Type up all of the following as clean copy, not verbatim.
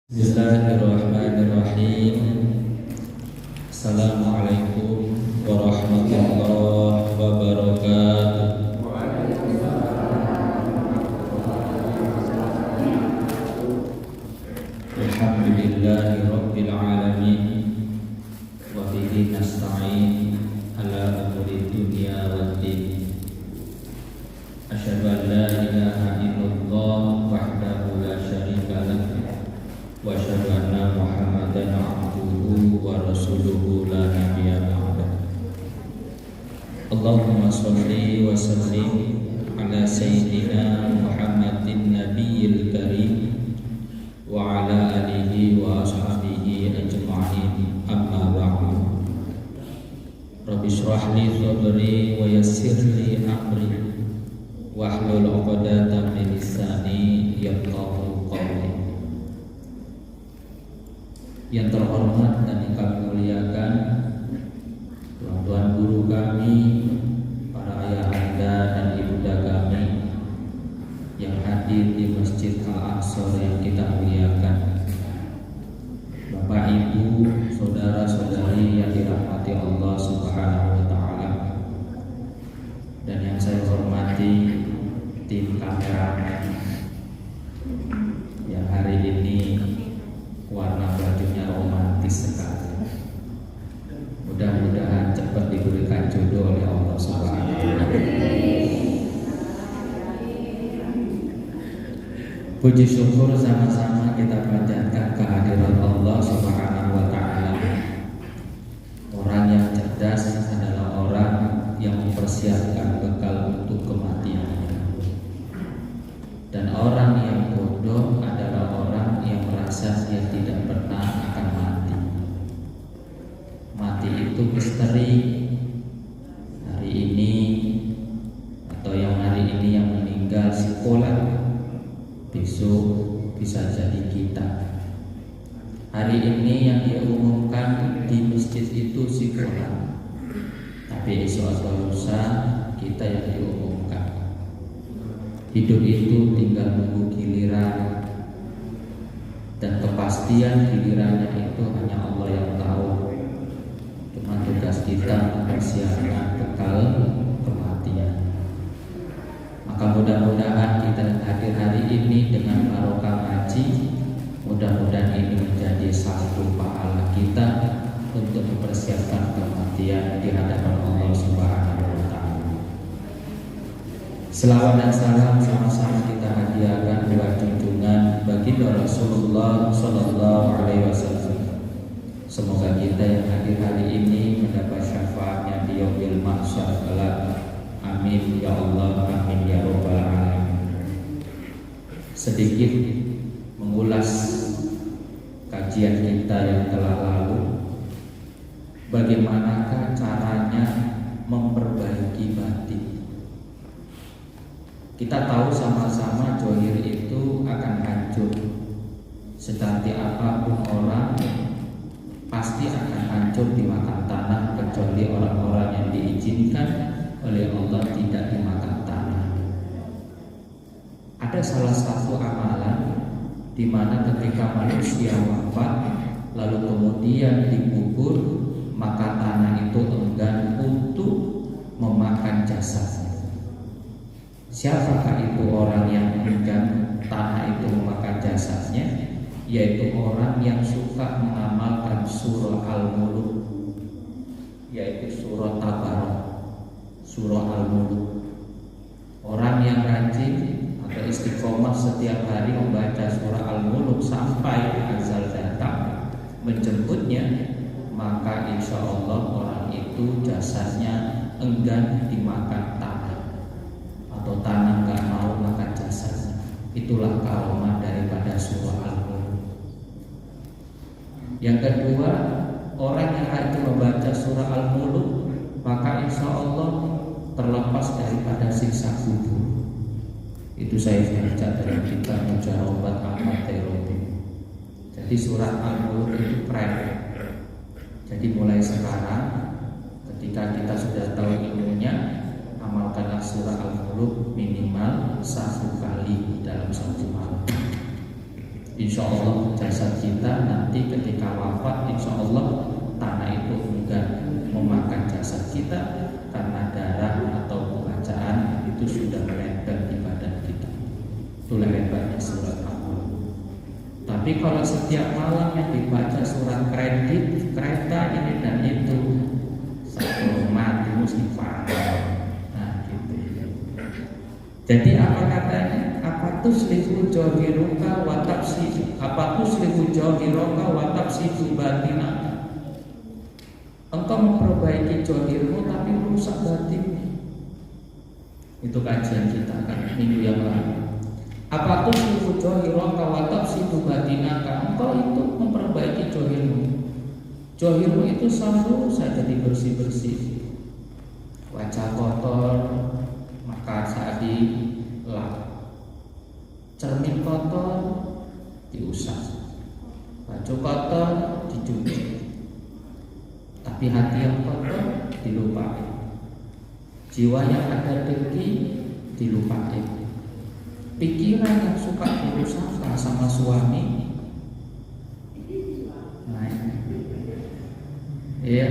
Bismillahirrahmanirrahim. Assalamualaikum warahmatullahi wabarakatuh. Alhamdulillahi rabbil alamin. Wa bihi nasta'in ala umuri dunya waddin. Asyhadu an la ilaha illallah wahdahu la syarika lah wa asyhadu anna Muhammadan abduhu wa rasuluhu la nabiyya ba'dah. Allahumma shalli wa sallim ala sayyidina Muhammadin nabiyil karim wa ala alihi wa ashabihi ajma'in, amma ba'du. Rabbi shrah li sadri wa yassir li amri wahlul 'uqdatam min lisani yafqahu qawli. Yang terhormat dan yang kami muliakan tuan-tuan guru kami, para ayah anda dan ibunda kami yang hadir di Masjid Al-Aqsa yang kita muliakan, Bapak Ibu, saudara-saudari yang dirahmati Allah Subhanahu wa taala, dan yang saya hormati tim kameramen yang hari ini warna bajunya romantis sekali. Mudah-mudahan cepat diberikan jodoh oleh Allah Subhanahu wa taala. Puji syukur sama-sama kita panjatkan kehadiran Allah Subhanahu wa taala. Orang yang cerdas adalah orang yang mempersiapkan bekal untuk kematiannya. Dan orang yang bodoh adalah orang yang merasa dia tidak pernah akan mati. Mati itu misteri. Hari ini atau yang hari ini yang meninggal sekolah, besok bisa jadi kita. Hari ini yang diumumkan di masjid itu sekolah, tapi esok atau lusa kita yang diumumkan. Hidup itu tinggal menunggu giliran, dan kepastian gilirannya itu hanya Allah yang tahu. Cuma tugas kita mempersiapkan bekal kematian. Maka mudah-mudahan kita hadir hari ini dengan barokah ngaji. Mudah-mudahan ini menjadi satu pahala kita untuk mempersiapkan kematian di hadapan Allah Subhanahu wa taala. Selawat dan salam sama-sama kita hadiahkan buat junjungan baginda Rasulullah sallallahu alaihi wasallam. Semoga kita yang hadir hari ini mendapat syafaatnya di yaumil mahsyar kelak. Amin ya Allah, amin ya rabbal alamin. Sedikit mengulas kajian kita yang telah lalu. Bagaimanakah caranya memperbaiki batin? Kita tahu sama-sama zahir itu akan hancur. Secantik apapun orang pasti akan hancur dimakan tanah, kecuali orang-orang yang diizinkan oleh Allah tidak dimakan tanah. Ada salah satu amalan di mana ketika manusia wafat lalu kemudian dikubur, maka tanah itu enggan untuk memakan jasadnya. Siapakah itu orang yang enggan tanah itu memakan jasadnya? Yaitu orang yang suka mengamalkan surah Al-Mulk, yaitu surah Tabarok, surah Al-Mulk. Orang yang rajin atau istiqomah setiap hari membaca surah Al-Mulk sampai azal datang menjemputnya, maka insya Allah orang itu jasadnya enggan dimakan tanah, atau tanah nggak mau makan jasadnya. Itulah karomah daripada surah Al-Mulk. Yang kedua, orang yang rajin membaca surah Al-Mulk, maka insya Allah terlepas daripada siksa kubur. Itu saya baca dalam kitab Mujarobat Ahmad Terobi. Jadi surat Al-Mulk itu keren. Jadi mulai sekarang, ketika kita sudah tahu ilmunya, amalkanlah surah Al-Mulk minimal 1 kali dalam satu malam. Insya Allah jasad kita nanti ketika wafat, insya Allah tanah itu enggak memakan jasad kita, karena darah atau bacaan itu sudah melempar di badan kita. Itulah hebatnya surat Al-Mulk. Tapi kalau setiap malam yang dibaca surat kredit, kereta ini dan itu, satu mati mesti faham. Nah gitu. Jadi apa katanya? Apa tuslihu jahiruka wa tafsidu? Apa tuslihu jahiruka wa tafsidu batinaka? Engkau memperbaiki jahirmu tapi merusak batinmu. Itu kajian kita kan minggu yang lalu. Apa tuslihu jahiruka wa tafsidu batinaka? Engkau itu memperbaiki jahirmu. Jahirmu itu selalu saja dibersih-bersih. Wajah kotor, maka saat dilap. Cermin kotor, diusap. Baju kotor, dicuci. Tapi hati yang kotor, dilupakan. Jiwa yang ada dengki, dilupakan. Pikiran yang suka berusaha sama suami, nah, ya,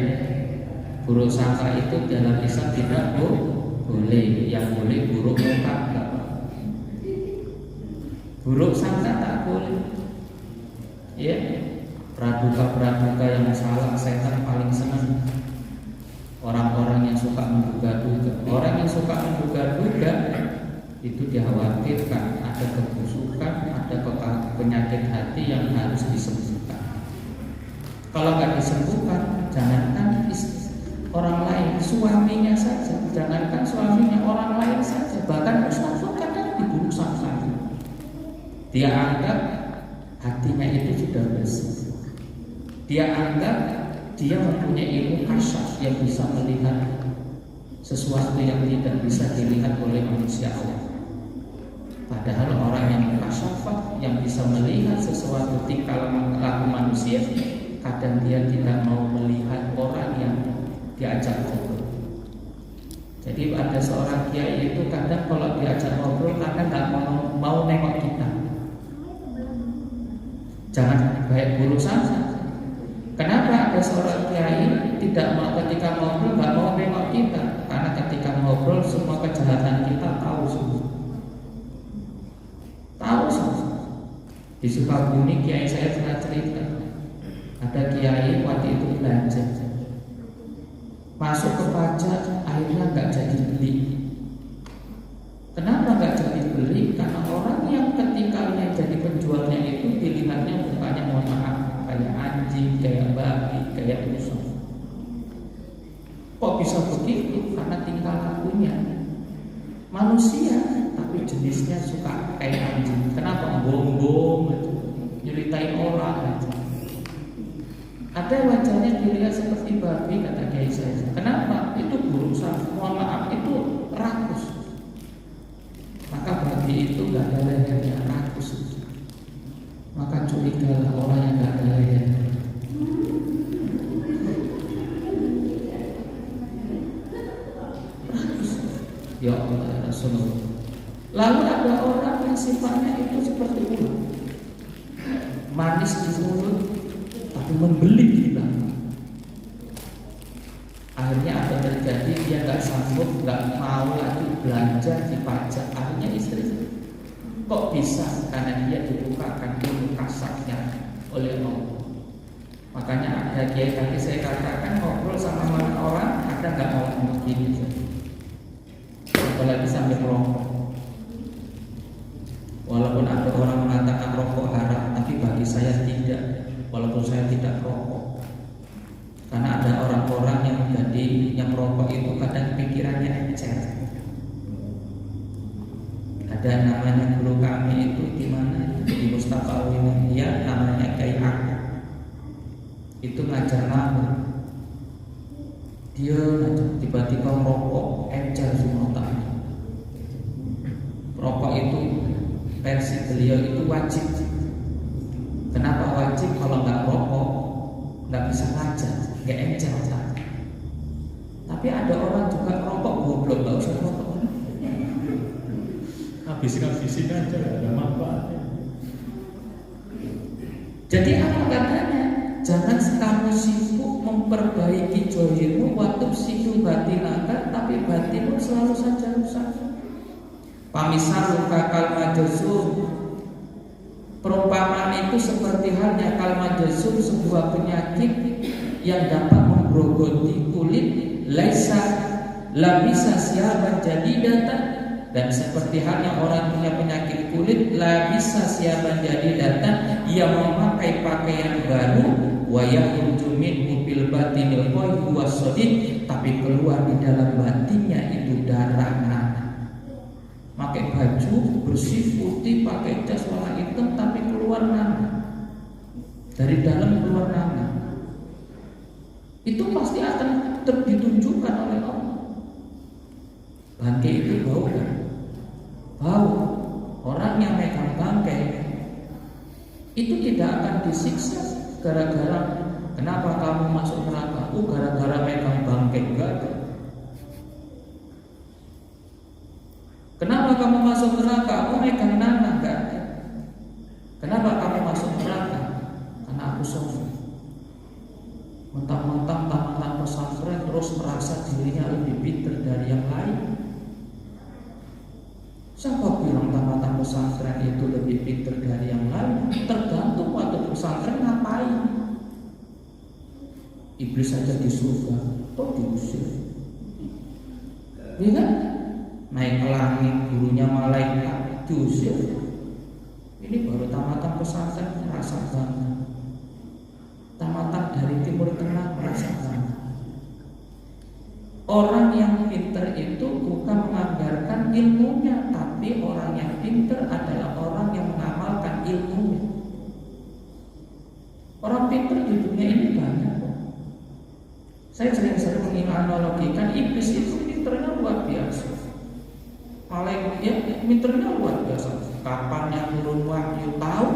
buruk sangka itu dalam Islam tidak boleh. Yang boleh buruk muka. Buruk sangka tak boleh. Ya, praduga yang salah setan paling senang. Orang-orang yang suka menduga-duga. Orang yang suka menduga-duga itu dikhawatirkan ada kebusukan, ada penyakit hati yang harus disembuhkan. Kalau nggak disembuhkan, jangankan orang lain, suaminya saja. Jangankan suaminya, orang lain saja. Bahkan Mustafa kadang dibunuh sangka. Dia anggap hatinya itu sudah bersih. Dia anggap dia mempunyai ilmu kasyaf yang bisa melihat sesuatu yang tidak bisa dilihat oleh manusia Allah. Padahal orang yang kasyafah, yang bisa melihat sesuatu tingkah laku manusia, kadang dia tidak mau melihat orang yang diajak ngobrol. Jadi ada seorang kiai itu kadang kalau diajak ngobrol kadang nggak mau nengok kita. Jangan baik buruk sangka. Kenapa ada seorang kiai tidak mau ketika ngobrol nggak mau nengok kita? Karena ketika ngobrol semua kejahatan kita tahu semua. Tahu semua. Di Sukabumi kiai saya pernah cerita, ada kiai waktu itu belanja, masuk ke pajak akhirnya nggak jadi beli. Kenapa nggak jadi beli? Karena orang yang ketika yang jadi penjualnya itu dilihatnya mukanya mohon maaf kayak anjing, kayak babi, kayak rusak. Kok bisa begitu? Karena tingkah lakunya manusia, tapi jenisnya suka kayak anjing. Kenapa? Bombong, nyeritain orang. Ada wajahnya dilihat seperti babi, kata kiai saya. Kenapa? Itu buruk sangka. Mohon maaf, itu rakus. Maka babi itu gak ada lehernya, rakus. Maka curigalah orang yang gak ada lehernya. Rakus. Ya Allah, ya Rasulullah. Lalu ada orang yang sifatnya itu seperti ular, manis di mulut tapi membelit di belakang. Akhirnya apa terjadi? Dia nggak sanggup, nggak mau lagi belanja di pajak. Akhirnya istri, kok bisa? Karena dia dibukakan ilmu kasarnya oleh Allah. Makanya ada kiai tadi saya katakan ngobrol sama orang ada nggak mau begini, apalagi sambil merokok. Walaupun ada orang mengatakan rokok haram, tapi bagi saya tidak. Walaupun saya tidak rokok, karena ada orang-orang yang menjadi yang merokok itu kadang pikirannya encer. Ada namanya guru kami itu di mana? Di Mustafa Al-Winaya, namanya Kiai Aku. Itu ngajar nahu. Dia ngajar, tiba-tiba merokok encer semua otaknya. Rokok itu versi beliau itu wajib. Kenapa wajib? Kalau nggak rokok nggak bisa ngajar, nggak encer otak. Tapi ada orang juga rokok goblok, nggak usah rokok. Habisin aja, ada manfaatnya. Jadi apa katanya? Jangan kamu sibuk memperbaiki zahirmu waktu situ batinaka, tapi batinmu selalu saja rusak. Pamisal kakal majasum, perumpamaan itu seperti halnya kalmajasum, sebuah penyakit yang dapat menggerogoti kulit, la bisa siapa jadi datang. Dan seperti halnya orang punya penyakit kulit, la bisa siapa jadi datang, ia memakai pakaian baru, wa yakhruju minhu bil batinil qayhu wasadid, tapi keluar di dalam batinnya itu darah nanah. Pakai baju bersih putih, pakai jas warna hitam, tapi keluar nanah. Dari dalam keluar nanah. Itu pasti akan ditunjukkan oleh Allah. Bangkai itu bau kan? Bau. Orang yang megang bangkai itu tidak akan disiksa gara-gara kenapa kamu masuk neraka? Gara-gara megang bangkai. Enggak. Kenapa kamu masuk neraka? Megang nanah. Enggak. Kenapa kamu masuk neraka? Karena aku sombong. Mentang-mentang taman pesantren terus merasa dirinya lebih pintar dari yang lain. Siapa bilang taman pesantren itu lebih pintar dari yang lain? Tergantung waktu pesantren ngapain. Iblis saja di surga, toh diusir. Ya kan? Naik ke langit, gurunya malaikat, diusir. Ini baru tamatan pesantren merasa bangga. Tamatan dari Timur Tengah merasa bangga. Orang yang pintar itu bukan menganggarkan ilmunya, tapi orang yang pintar adalah orang yang mengamalkan ilmunya. Orang pintar di dunia ini banyak. Saya sering menganalogikan iblis itu pintarnya luar biasa. Malaikat ya pintarnya luar biasa. Kapan yang turun wahyu tahu,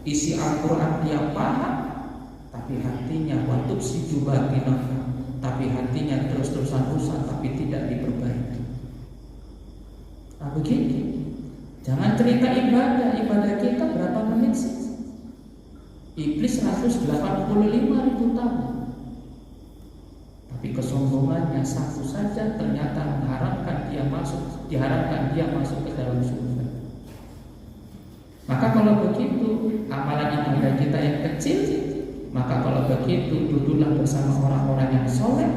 isi Al-Quran dia paham, tapi hatinya waktu si jubatinah. Tapi hatinya terus-terusan rusak, tapi tidak diperbaiki. Nah begini, jangan cerita ibadah kita berapa menit sih? Iblis 185.000 tahun. Tapi kesombongannya satu saja ternyata diharapkan dia masuk ke dalam surga. Maka kalau begitu, amalan ibadah kita yang kecil, maka kalau begitu duduklah bersama orang-orang yang soleh.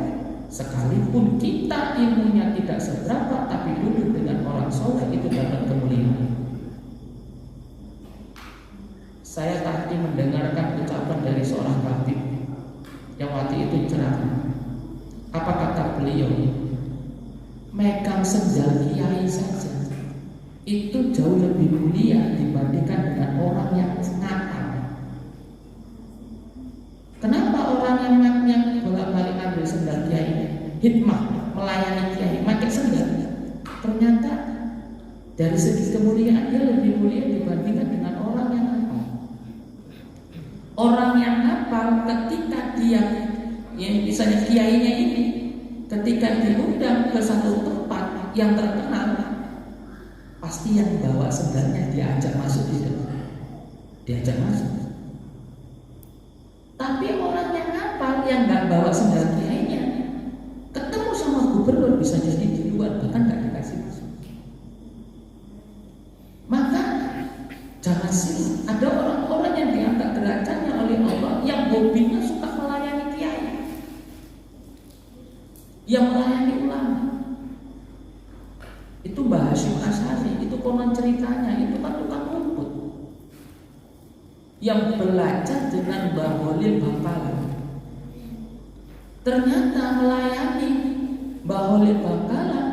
Sekalipun kita ilmunya tidak seberapa, tapi duduk dengan orang soleh itu dapat kemuliaan. Saya tadi mendengarkan ucapan dari seorang khatib yang waktu itu ceramah. Apa kata beliau? Megang sendal kiai saja itu jauh lebih mulia dibandingkan dengan orang yang nakal. Kenapa orang yang bolak-balik ambil sendal kiai, hikmah melayani kiai, pakai sendal? Ternyata dari segi kemuliaan dia lebih mulia dibandingkan dengan orang yang hafal. Orang yang hafal ketika dia, yang misalnya kiainya ini, ketika diundang ke satu tempat yang terkenal, pasti yang bawa sendalnya diajak masuk di dalam, diajak masuk. Tapi orang yang hafal yang nggak bawa sendal kiainya, ketemu sama gubernur bisa jadi di luar, bahkan nggak dikasih masuk. Maka jangan sih ada orang-orang yang diangkat derajatnya oleh Allah yang hobinya suka melayani kiai, yang melayani ulama. Itu Mbah Hasyim Asy'ari, itu konon ceritanya, itu kan tukang rumput yang belajar dengan Mbah Holil Bangkalan. Ternyata melayani Mbah Holil Bangkalan,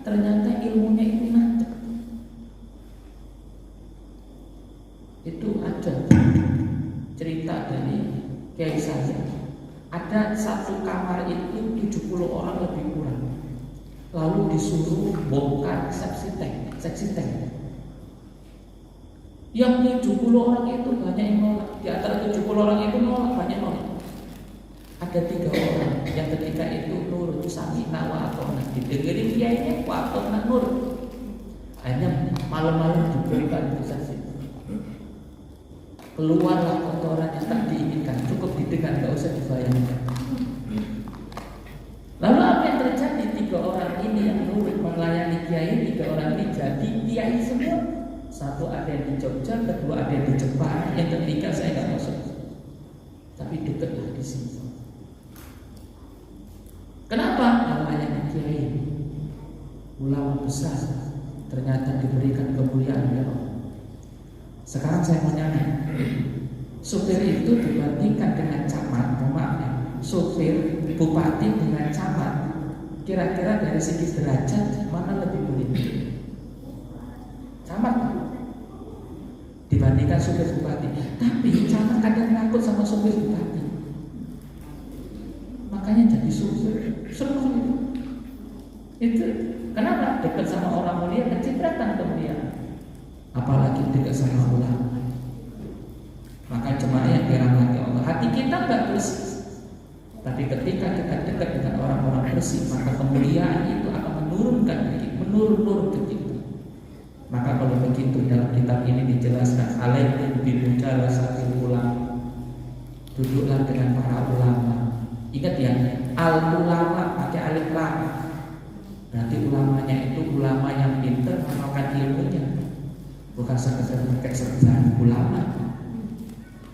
ternyata ilmunya itu nancep. Itu ada cerita dari kiai saya. Ada satu kamar itu 70 orang lebih kurang. Lalu disuruh bongkar seksi tank. Yang 70 orang itu banyak yang nolak. Di antara 70 orang itu nolak, banyak nolak. Ada 3 orang yang ketika itu nurut, sami'na wa ata'na, didengerin kiainya wa ata'na nurut. Hanya malam-malam diberikan saksi. keluarlah kotoran yang tak diinginkan. Cukup didengar, gak usah dibayangkan. Lalu apa yang terjadi? 3 orang ini yang nurut melayani kiai, 3 orang ini jadi kiai semua. Satu ada yang di Jogja, kedua ada yang di Jepang, yang ketiga saya nggak masuk. Tapi dekatlah di sini. Kenapa? Melayani kiai, ulama besar, ternyata diberikan kemuliaan ya Allah. Sekarang saya mau nanya, sopir itu dibandingkan dengan camat, maaf ya, sopir bupati dengan camat, kira-kira dari segi derajat mana lebih mulia? Camat dibandingkan sopir bupati. Tapi camat kadang takut sama sopir bupati, makanya jadi sopir semua itu. Kenapa? Dekat sama orang mulia, kecipratan kemuliaan. Apalagi dekat sama ulama. Maka jemaah yang dirahmati Allah, hati kita nggak bersih, tapi ketika kita dekat dengan orang-orang bersih, maka kemuliaan itu akan menurun ke kita. Maka kalau begitu, dalam kitab ini dijelaskan, alaikum bimujalasatil ulama, duduklah dengan para ulama. Ingat ya, al ulama pakai alif lam. Berarti ulamanya itu ulama yang pintar mengamalkan ilmunya, bukan sekedar pakai serban ulama,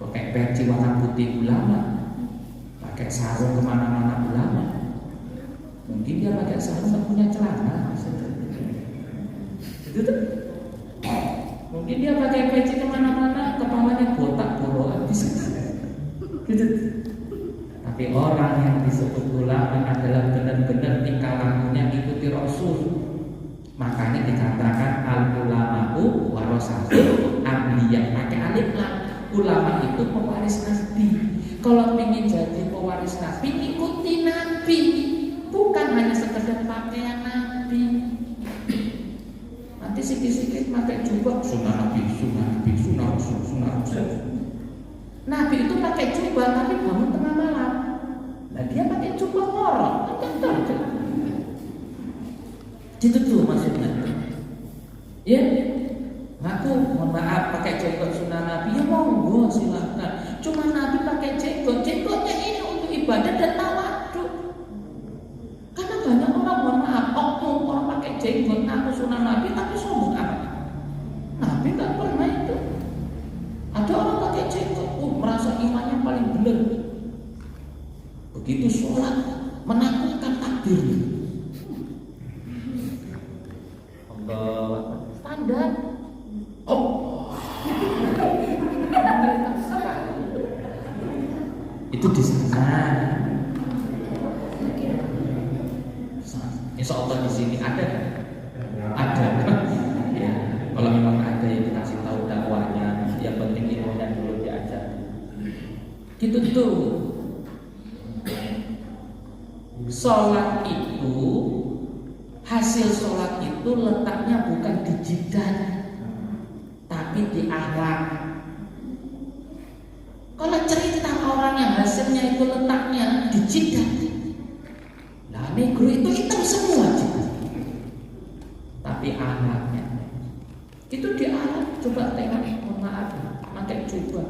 pakai peci warna putih ulama, pakai sarung kemana-mana ulama. Mungkin dia pakai sarung tak punya celana, itu tuh. Mungkin dia pakai peci kemana-mana, kepalanya botak-bolokan, bisa gitu. Tapi orang yang disebut ulama adalah benar-benar tingkah lakunya ikuti Rasul. Makanya dikatakan al-ulama'u warasatul anbiya, pakai alif lam. Ulama itu pewaris Nabi. Kalau ingin jadi pewaris Nabi, ikuti Nabi, bukan hanya sekedar pakaian Nabi. Nanti sikit-sikit pakai jubah, sunnah Nabi, sunnah Rasul. Nabi itu pakai jubah tapi bangun tengah malam. Nah dia pakai jubah ngorok, gitu tuh maksudnya. Ya, aku mohon maaf pakai jenggot sunnah Nabi, ya monggo silakan. Cuma Nabi pakai jenggotnya ini untuk ibadah dan tawadhu. Karena banyak orang, mohon maaf, oknum orang pakai jenggot, aku sunnah Nabi tapi sombong apa? Nabi nggak pernah itu. Ada orang pakai jenggot, merasa imannya paling benar. Begitu sholat menakutkan takbirnya. Allah standar. Itu di sana. Insya Allah di sini ada. Ya, kalau memang ada ya dikasih tahu dakwahnya. Yang penting ilmunya dulu diajar. Gitu tuh. Sholat itu, hasil sholat itu letaknya bukan di jidat, tapi di akhlak. Kalau cerita orang yang hasilnya itu letaknya di jidat, nah negro itu hitam semua jidat, tapi akhlaknya itu di akhlak. Coba tengok, mohon maaf, pakai jubah,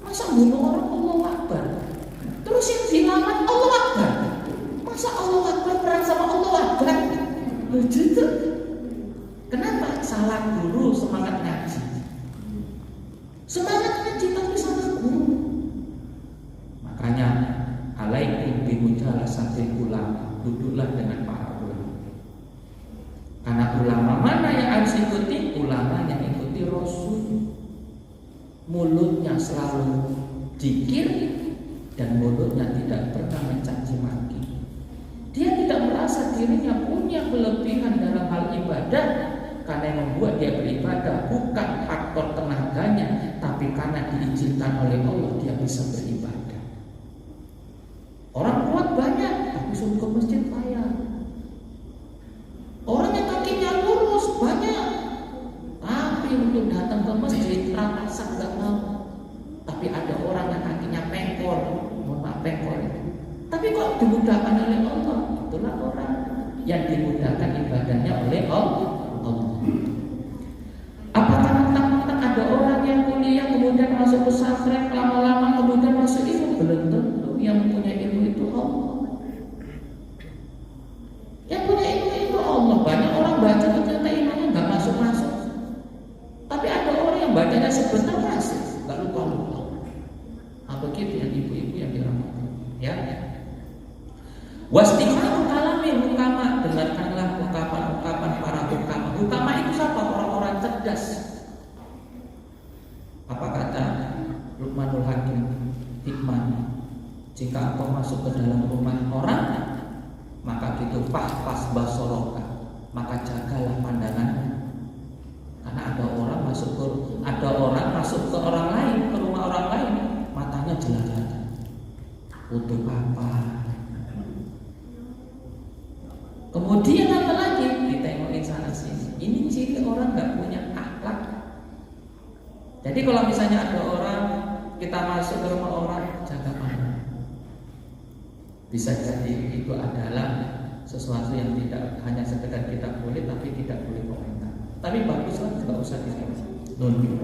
masa bunuh orang Allah Akbar, terus yang dilawan Allah Akbar. Masa Allah Akbar perang sama Allah Akbar? Begitu. Kenapa? Salah guru semangat ngaji. Semangat ngaji tapi salah guru. Makanya alaikum bimujalasatil ulama, duduklah dengan para ulama. Karena ulama mana yang harus ikuti? Ulama yang ikuti Rasul. Mulutnya selalu zikir dan mulutnya tidak pernah mencaci maki. Dia tidak merasa dirinya punya kelebihan dalam hal ibadah, karena yang membuat dia beribadah bukan faktor tenaganya, tapi karena diizinkan oleh Allah dia bisa beribadah. Orang kuat banyak, tapi suruh ke masjid payah. Orang yang kakinya lurus banyak, tapi untuk datang ke masjid rapasan gak mau. Tapi ada orang yang kakinya pengkor, mohon maaf pengkor itu. Tapi kok dimudahkan oleh Allah, itulah orang yang dimudahkan ibadahnya oleh Allah. Apakah mentang-mentang ada orang yang kuliah kemudian masuk pesantren, lama-lama kemudian masuk ilmu. Belum tentu yang punya ilmu itu Allah. Yang punya ilmu itu Allah. Banyak orang baca ternyata imannya nggak masuk-masuk. Tapi ada orang yang bacanya sebentar masuk, nggak lupa-lupa. Begitu yang ibu-ibu yang dirahmati. Ya. Wastima'u kalamil hukama, dengarkanlah ungkapan-ungkapan para hukama. Hukama itu siapa? Orang-orang cerdas. Apa kata Luqmanul Hakim hikmah? Jika engkau masuk ke dalam rumah orang, maka itu fahfas basoroka, maka jagalah pandangannya. Karena ada orang masuk ke orang lain, ke rumah orang lain, matanya jelas-jelas. Butuh apa? Kemudian apa lagi? Ditengokin sana sini. Ini ciri orang nggak punya akhlak. Jadi kalau misalnya ada orang, kita masuk ke rumah orang, jaga pandang. Bisa jadi itu adalah sesuatu yang tidak hanya sekedar kita boleh, tapi tidak boleh komentar. Tapi baguslah, nggak usah nunjuk.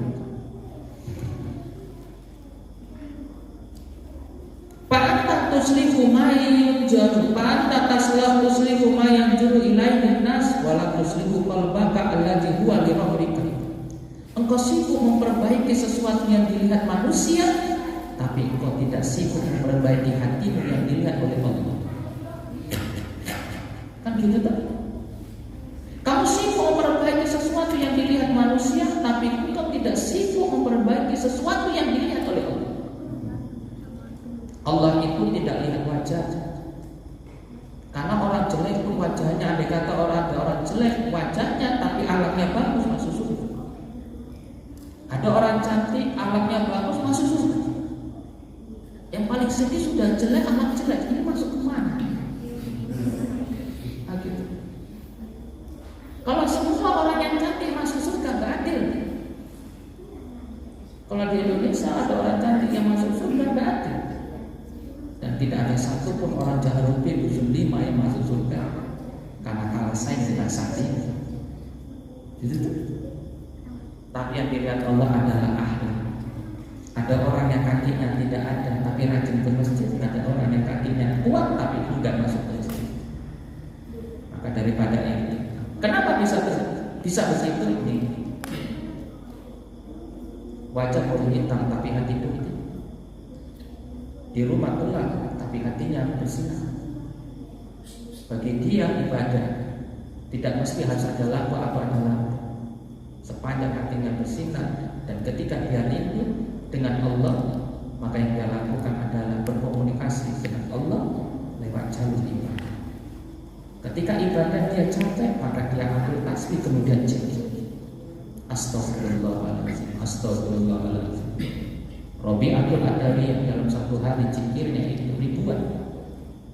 Fa'anta tuslihu ma yunjaru, fa'anta taslah tuslihu ma yanjuru ilaihi nas, wala tuslihu qalbaka alladhi huwa li rabbika. Engkau sibuk memperbaiki sesuatu yang dilihat manusia, tapi engkau tidak sibuk memperbaiki hatimu yang dilihat oleh Allah. Kan gitu tuh. Kamu sibuk memperbaiki sesuatu yang dilihat manusia, tapi engkau tidak sibuk memperbaiki sesuatu yang dilihat oleh Allah. Allah itu tidak lihat wajah. Karena orang jelek itu wajahnya, andai kata orang jelek wajahnya, tapi akhlaknya bagus, masuk surga. Ada orang cantik, akhlaknya bagus, masuk surga. Yang paling sedih sudah jelek, anak jelek, ini masuk kemana? Nah, gitu. Kalau semua orang yang cantik masuk surga, nggak adil. Kalau di Indonesia ada orang cantik yang masuk surga, nggak adil. Dan tidak ada satupun orang jaharupi dusun 5 yang masuk surga karena kalah saing dengan sakti. Gitu tuh. Tapi yang dilihat Allah adalah akhlak. Ada orang yang kakinya tidak ada tapi rajin ke masjid. Ada orang yang kakinya kuat tapi enggak masuk ke masjid. Maka daripada ini, kenapa bisa begitu ini? Wajah boleh hitam tapi hati putih. Di rumah gelap tapi hatinya bersinar. Bagi dia ibadah tidak mesti harus ada lampu apa ada lampu. Sepanjang hatinya bersinar dan ketika dia rindu dengan Allah, maka yang dia lakukan adalah berkomunikasi dengan Allah lewat jalur ibadah. Ketika ibadah dia capek, maka dia ambil tasbih kemudian zikir. Astagfirullahaladzim, astagfirullahaladzim. Rabi'atul Adawiyah dalam satu hari zikirnya itu ribuan.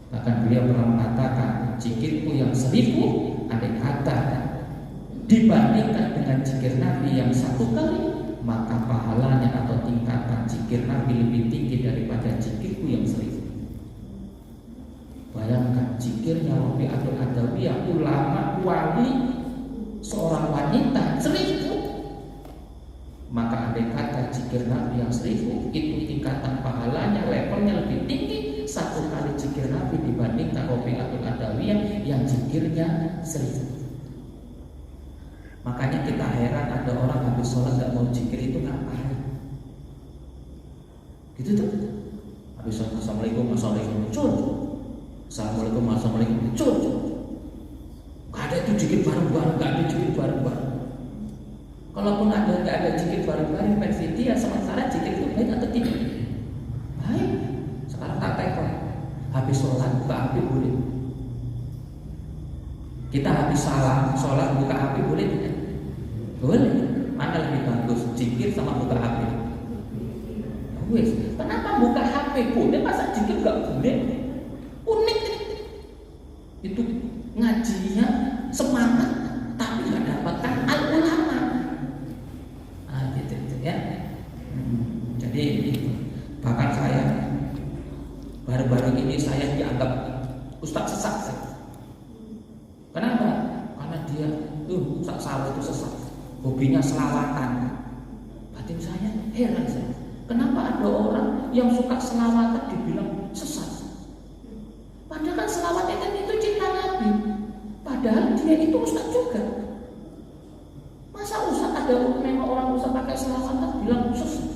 Bahkan beliau pernah mengatakan, zikirku yang 1000 andai kata dibandingkan dengan zikir Nabi yang 1 kali, maka pahalanya atau tingkatan zikir Nabi lebih tinggi daripada zikirku yang 1000. Bayangkan zikirnya Rabi'atul Adawiyah, ulama wali, seorang wanita 1000. Maka andai kata zikir Nabi yang 1000 itu tingkatan pahalanya, levelnya lebih tinggi 1 kali zikir Nabi dibandingkan Rabi'atul Adawiyah yang zikirnya 1000. Makanya kita heran ada orang habis sholat gak mau zikir itu ngapain? Gitu tuh. Habis sholat assalamualaikum, assalamualaikum, cur. Assalamualaikum, assalamualaikum, cur. Gak ada itu zikir bareng-bareng, gak ada zikir bareng-bareng. Kalaupun ada gak ada zikir bareng-bareng versi dia, sementara zikir itu baik atau tidak? Baik. Sekarang tak tekon. Habis sholat buka HP boleh. Kita habis sholat buka HP boleh tidak? Boleh. Mana lebih bagus, zikir sama buka HP? Wes, kenapa buka HP boleh, masa zikir gak boleh? Unik. Itu ngajinya semangat, tapi gak dapatkan al-ulama. Nah, gitu ya. Jadi bahkan saya baru-baru ini saya dianggap ustaz sesat. Kenapa? Karena dia Ustaz Salah itu sesat. Hobinya selawatan. Batin saya heran saya. yang suka selawatan dibilang sesat. Padahal kan selawatan itu cinta Nabi. Padahal dia itu ustaz juga. Masa ustaz ada memang orang ustaz pakai selawatan bilang sesat.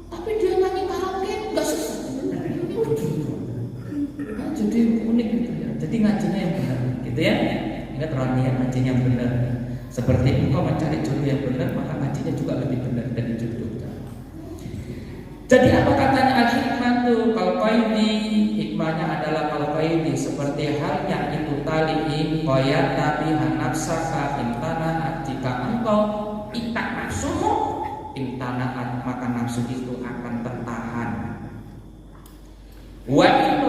Tapi dia nyanyi karaoke enggak sesat. Nah, jadi unik gitu ya. Jadi ngajinya yang benar, gitu ya. Ingat Rania ngajinya yang benar. Seperti engkau mencari jodoh yang benar, maka ngajinya juga lebih benar dari jodohnya. Jadi apa katanya al-hikmatu kalqaini? Hikmahnya adalah kalqaini, seperti halnya itu tali qayata biha nafsaka intana, jika engkau ikat nafsumu intana, maka nafsu itu akan tertahan. Wa in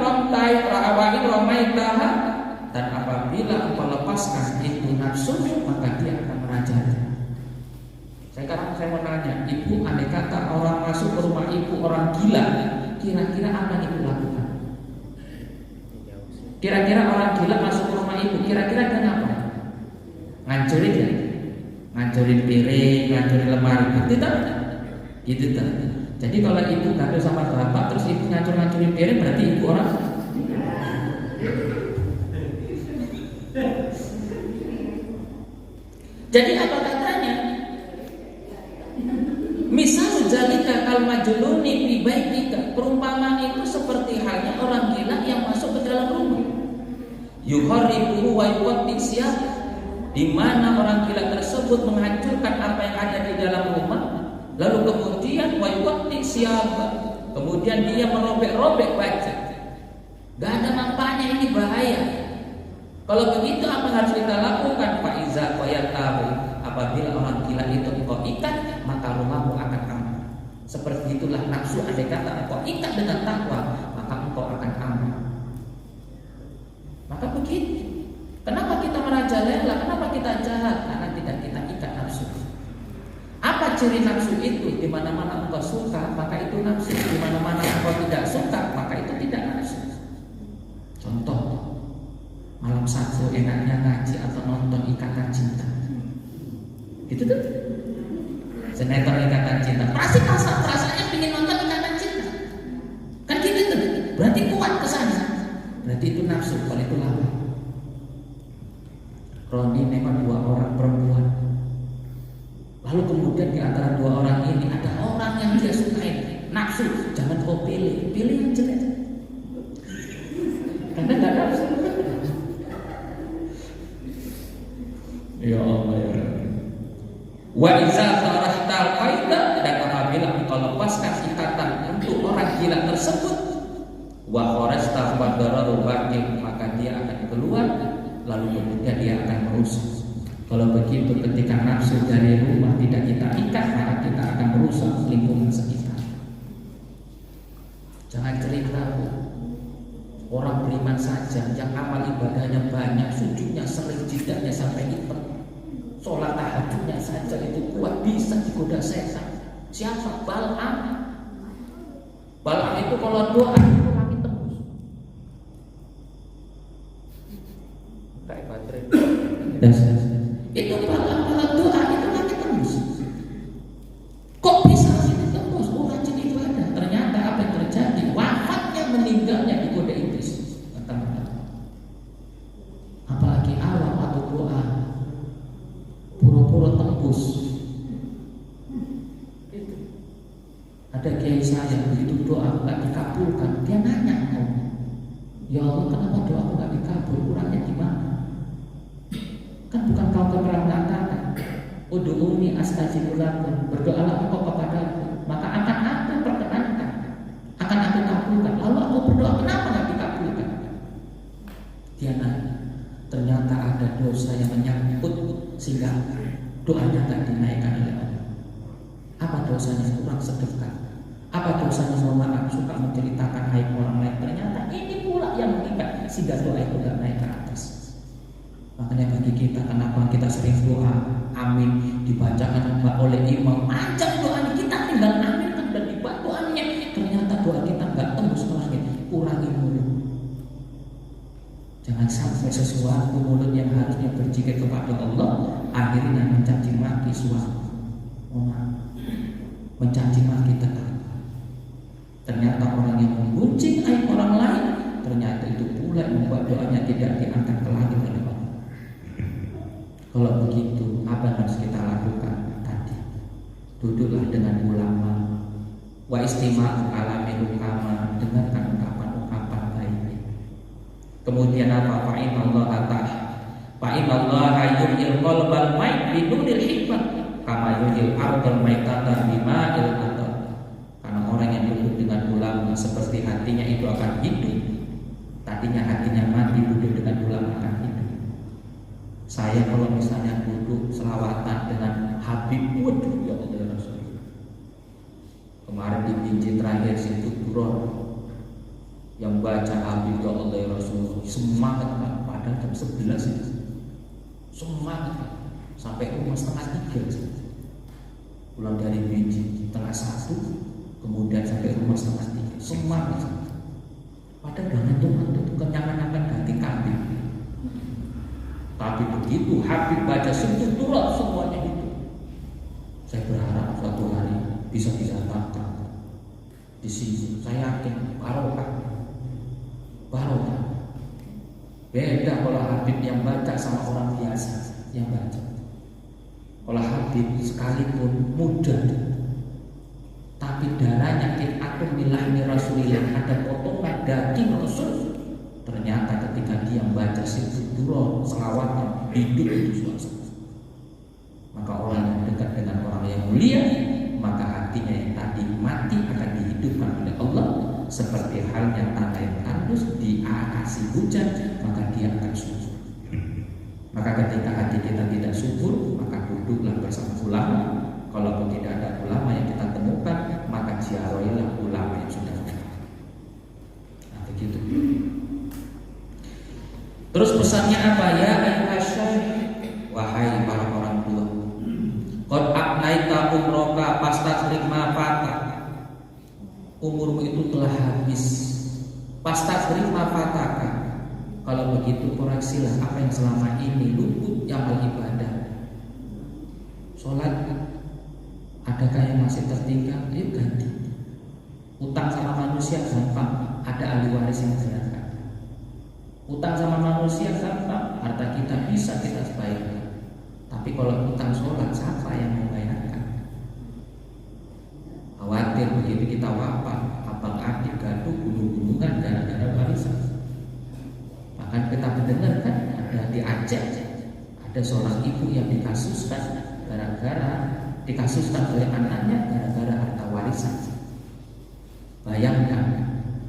ramaitaha, dan apabila engkau lepaskan itu nafsu, maka dia akan merajalela. Saya mau nanya, ibu andai kata orang masuk ke rumah ibu orang gila, kira-kira apa yang ibu lakukan? Kira-kira orang gila masuk ke rumah ibu, kira-kira dia ngapain? Ngancurin ya? Ngancurin piring, ngancurin lemari, gitu tak? Gitu tak? Jadi kalau ibu gaduh sama bapak, terus ibu ngancur-ngancurin piring, berarti ibu orang. Jadi apa katanya? Misal jalika kal majnuni fi baitika, perumpamaan itu seperti halnya orang gila yang masuk ke dalam rumah. Yuharibu wa yuqatti siyab, di mana orang gila tersebut menghancurkan apa yang ada di dalam rumah, lalu kemudian wa yuqatti siyab, kemudian dia merobek-robek baju. Gak ada manfaatnya, ini bahaya. Kalau begitu apa harus kita lakukan? Fa iza qayatahu, apabila orang gila itu engkau ikat, maka rumahmu akan aman. Seperti itulah nafsu, andai kata engkau ikat dengan takwa, maka engkau akan aman. Maka begitu. Kenapa kita merajalela? Kenapa kita jahat? Karena tidak kita ikat nafsu. Apa ciri nafsu itu? Di mana-mana engkau suka, maka itu nafsu. Di mana-mana engkau tidak suka, maka itu tidak nafsu. Contoh, malam Sabtu enaknya ngaji atau nonton Ikatan Cinta. Gitu tuh. Sinetron Ikatan Cinta. Pasti perasaannya ingin nonton Ikatan Cinta. Kan gitu tuh. Berarti kuat kesana. Berarti itu nafsu, kalau itu lama. Roni memang 2 orang perempuan. Lalu kemudian di antara 2 orang ini ada orang yang dia sukai. Nafsu, jangan kau pilih yang jelek. Karena gak nafsu. Ya Allah ya Rabbi. Wa iza tarahtal qaida, dan apabila engkau lepaskan ikatan untuk orang gila tersebut, wa kharasta wa dararu baqi, maka dia akan keluar, lalu kemudian dia akan merusak. Kalau begitu ketika nafsu dari rumah tidak kita ikat, maka kita akan merusak lingkungan sekitar. Jangan cerita orang beriman saja yang amal ibadahnya banyak, sujudnya sering, jidatnya sampai hitam, sholat tahajudnya saja itu kuat, bisa digoda setan. Siapa? Bal'am. Bal'am itu kalau doa itu langit tembus. Kayak baterai. Itu Bal'am kalau doa itu langit tembus. Kok bisa langit tembus? Oh, rajin ibadah. Ternyata apa yang terjadi? Wafatnya, meninggalnya digoda iblis. Apalagi awam atau doa pura-pura tembus. Ada kiai saya begitu doa nggak dikabulkan, dia nanya, ya Allah kenapa doa aku nggak dikabul, kurangnya di mana? Kan bukan kau pernah mengatakan, ud'uuni astajib lakum, berdoalah engkau kepadaku, maka akan aku perkenankan, akan aku kabulkan. Lalu aku berdoa, kenapa nggak dikabulkan? Dia nanya, ternyata ada dosa yang menyangkut sehingga doanya nggak dinaikkan oleh Allah. Apa dosanya? Kurang sedekah. Apa dosanya? Mohon maaf, suka menceritakan aib orang lain. Ternyata ini pula yang mengikat sehingga doa itu nggak naik ke atas. Makanya bagi kita, kenapa kita sering doa amin dibacakan oleh imam, ajak doanya kita tinggal aminkan dan dibantu aminnya. Ternyata doa kita nggak tembus ke langit. Kurangi mulut. Jangan sampai sesuatu mulut yang harusnya berzikir kepada Allah akhirnya mencaci maki suami, mencaci maki tetangga. Ternyata ternyata itu pula yang membuat doanya tidak diangkat ke langit oleh Allah. Kalau begitu, apa yang harus kita lakukan tadi? Duduklah dengan ulama, wa istima'u alami hukama, dengarkan ungkapan-ungkapan baik. Kemudian apa? Fa'inallaha yuhyil qalbal mayt binuril hikmah kama yuhyil ardal maytata bima'il qatar. Karena orang yang duduk dengan ulama seperti hatinya itu akan hidup. Tadinya hatinya mati, duduk dengan ulama akan hidup. Saya kalau misalnya duduk selawatan dengan Habib, waduh ya Allah ya Rasul. Kemarin di Binjai terakhir situ turun yang baca Habib ya Allah ya Rasul, semangat kan, padahal jam 11 itu semangat kan, sampai rumah setengah 3 pulang dari Binjai setengah 1, kemudian sampai rumah setengah 3 semangat, padahal udah ngantuk-ngantuk, kenyangan akan ganti kambing. Tapi begitu Habib baca sentuh turun semuanya itu, saya berharap suatu hari bisa datang di sini. Saya yakin barokah. Beda kalau Habib yang baca sama orang biasa yang baca. Kalau Habib sekalipun muda, tapi darahnya atom milahni Rasulillah, ada potongan daging Rasul. Ternyata ketika dia membaca situ turun selawatnya, hidup itu suasana. Maka orang yang dekat dengan orang yang mulia, maka hatinya yang tadi mati akan dihidupkan oleh Allah. Seperti halnya tanah yang tandus dikasih hujan, maka dia akan subur. Maka ketika hati kita tidak subur, maka duduklah bersama ulama. Kalau tidak ada ulama yang kita temukan, maka ziarahilah ulama yang sudah ada. Nah, begitu. Terus pesannya apa? Ya ayyuhasyai, wahai para orang tua, qad abnaita umroka pastasrik ma fata, umurmu itu telah habis, pastasrik ma fataka. Kalau begitu koreksilah apa yang selama ini luput amal ibadah. Sholat adakah yang masih tertinggal? Ayo ganti. Utang sama manusia gampang, ada ahli waris yang zakat. Utang sama manusia gampang, harta kita bisa kita sebaiknya. Tapi kalau utang sholat, siapa yang membayarkan? Khawatir begitu kita wafat, abang adik gaduh gunung-gunungan gara-gara warisan. Bahkan kita mendengar kan ada di Aceh, ada seorang ibu yang dikasuskan oleh anaknya gara-gara harta warisan. Bayangkan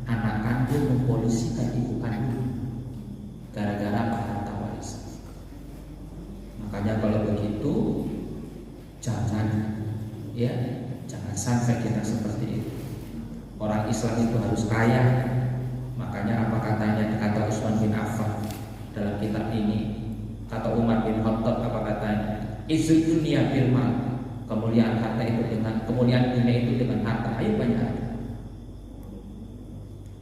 anak kandung mempolisikan ibu kandung gara-gara harta warisan. Makanya kalau begitu jangan sampai kita seperti itu. Orang Islam itu harus kaya. Makanya apa kata Utsman bin Affan dalam kitab ini, kata Umar bin Khattab apa katanya? Izzud dunia bil mal, kemuliaan harta itu kemuliaan dunia itu dengan harta. Ayo banyak.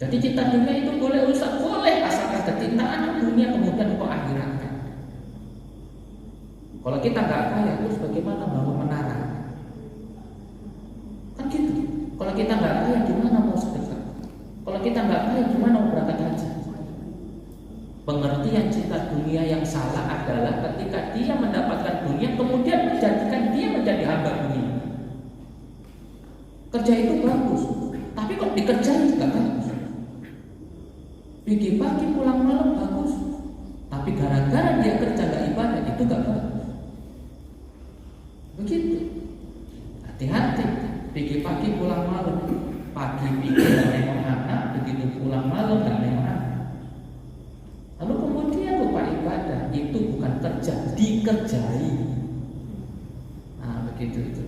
Jadi cinta dunia itu boleh rusak, boleh, asalkan kecintaan dunia kemudian kau akhiratkan. Kalau kita nggak kaya, terus bagaimana bangun menara? Kan gitu. Kalau kita nggak kaya, gimana mau sedekah? Kalau kita nggak kaya, gimana mau berangkat haji? Pengertian cinta dunia yang salah adalah ketika dia mendapatkan dunia, kemudian menjadikan dia menjadi hamba dunia. Kerja itu bagus, tapi kok dikerjain nggak bagus. Bikin pagi pulang malam bagus, tapi gara-gara dia kerja gak ibadah itu gak bagus. Begitu. Hati-hati. Bikin pagi pulang malam, pagi pikir gak nengok anak, begitu pulang malam gak nengok anak. Lalu kemudian lupa ibadah, itu bukan kerja, dikerjai. Nah begitu itu.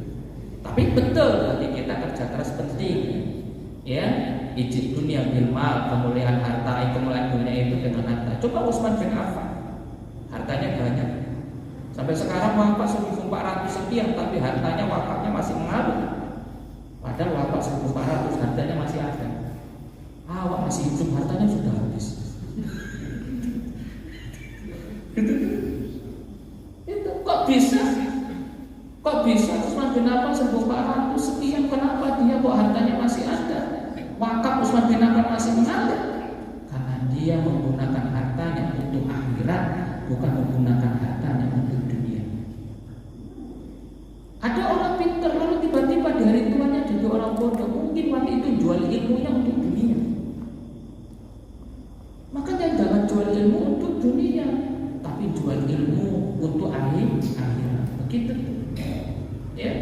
Tapi betul bagi kita kerja keras penting, ya. Ijid dunia bil mal, kemuliaan harta, kemuliaan dunia itu dengan harta. Coba Utsman bin Affan, hartanya banyak. Sampai sekarang wafat 1.400 sekian, tapi hartanya wafatnya masih mengalir. Padahal wafat 1.400, hartanya masih ada. Awak masih hidup, hartanya sudah habis. Itu kok bisa? Kok bisa Utsman bin Affan 1.400 sekian? Kenapa dia kok hartanya masih ada? Wakaf Utsman bin Affan masih mengalir karena bukan menggunakan hartanya untuk dunia. Ada orang pintar lalu tiba-tiba di hari tuanya jadi orang bodoh, mungkin waktu itu jual ilmunya untuk dunia. Makanya jangan jual ilmu untuk dunia, tapi jual ilmu untuk akhirat. Begitu, ya.